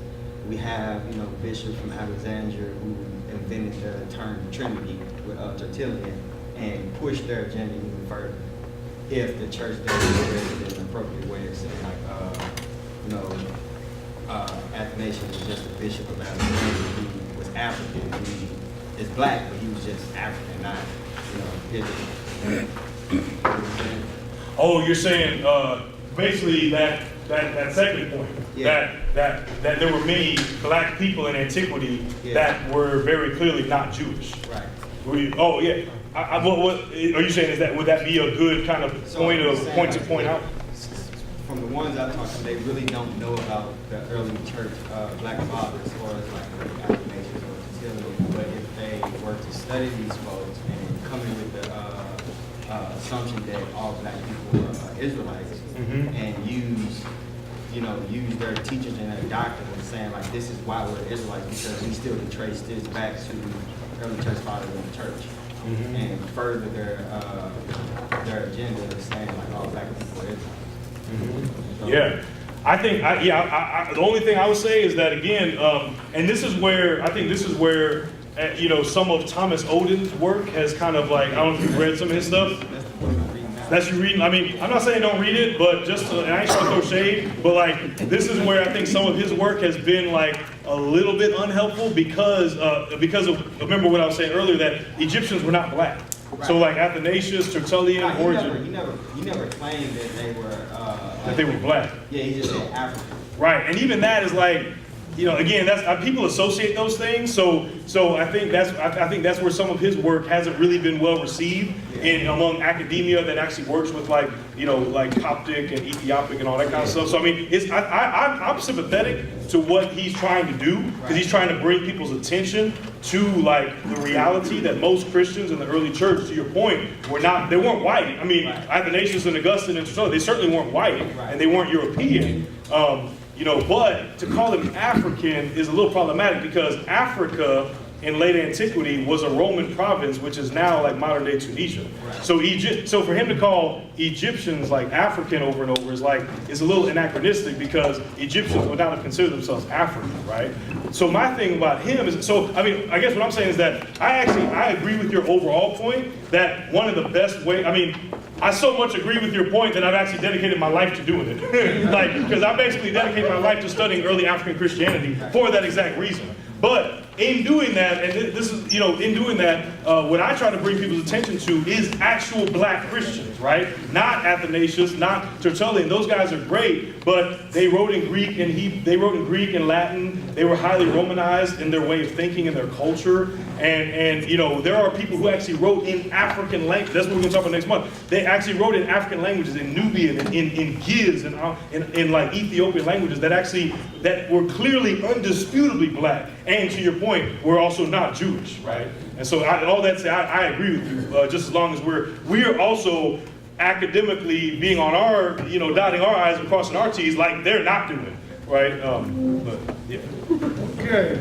we have, bishops from Alexandria who invented the term Trinity with Tertullian and pushed their agenda even further. If the church doesn't address it in an appropriate way of saying like, Athanasius was just a bishop of Alexandria who was African. He is black, but he was just African, not Oh, you're saying basically that second point, yeah. that there were many black people in antiquity that were very clearly not Jewish. Right. Oh yeah. What are you saying? Would that be a good kind of point to point out? From the ones I talked to, they really don't know about the early church black fathers, as far as like the Athanasius or Tertullian. But if they were to study these folks and come in with the assumption that all black people are Israelites, and use their teachers and their doctrine and saying like, this is why we're Israelites, because we still can trace this back to early church fathers in the church, and further their agenda of saying like all black people are Israelites. So, yeah. I think, the only thing I would say is that again, and this is where some of Thomas Oden's work has kind of like, I don't know if you've read some of his stuff. That's you reading. I mean, I'm not saying don't read it, but and I ain't trying to throw shade, but like, this is where I think some of his work has been like a little bit unhelpful because of, remember what I was saying earlier, that Egyptians were not black. Right. So like Athanasius, Tertullian, Origen. He never claimed that they were black. Yeah, he just said African. Right, and even that is like, again, that's people associate those things. So I think that's where some of his work hasn't really been well received among academia that actually works with like Coptic and Ethiopic and all that kind of stuff. So I mean, I'm sympathetic to what he's trying to do, because he's trying to bring people's attention to like the reality that most Christians in the early church, to your point, they weren't white. I mean, Athanasius and Augustine and so they certainly weren't white, and they weren't European. But to call them African is a little problematic, because Africa in late antiquity was a Roman province, which is now like modern day Tunisia. So so for him to call Egyptians like African over and over is a little anachronistic, because Egyptians would not have considered themselves African, right? So my thing about him is, I guess what I'm saying is that I agree with your overall point that one of the best ways, I so much agree with your point that I've actually dedicated my life to doing it. Because I basically dedicated my life to studying early African Christianity for that exact reason. But in doing that, and this is, in doing that, what I try to bring people's attention to is actual black Christians, right? Not Athanasius, not Tertullian. Those guys are great, but they wrote in Greek and Latin. They were highly Romanized in their way of thinking and their culture. And there are people who actually wrote in African language. That's what we're going to talk about next month. They actually wrote in African languages, in Nubian, in Giz, and in like Ethiopian languages that were clearly undisputably black. And to your point, we're also not Jewish, right? And so all that said, I agree with you. Just as long as we're also academically being on our, dotting our I's and crossing our T's like they're not doing, right? But yeah. Okay.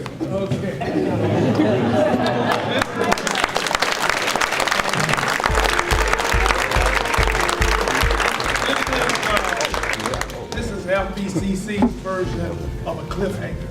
This is FBCC's version of a cliffhanger.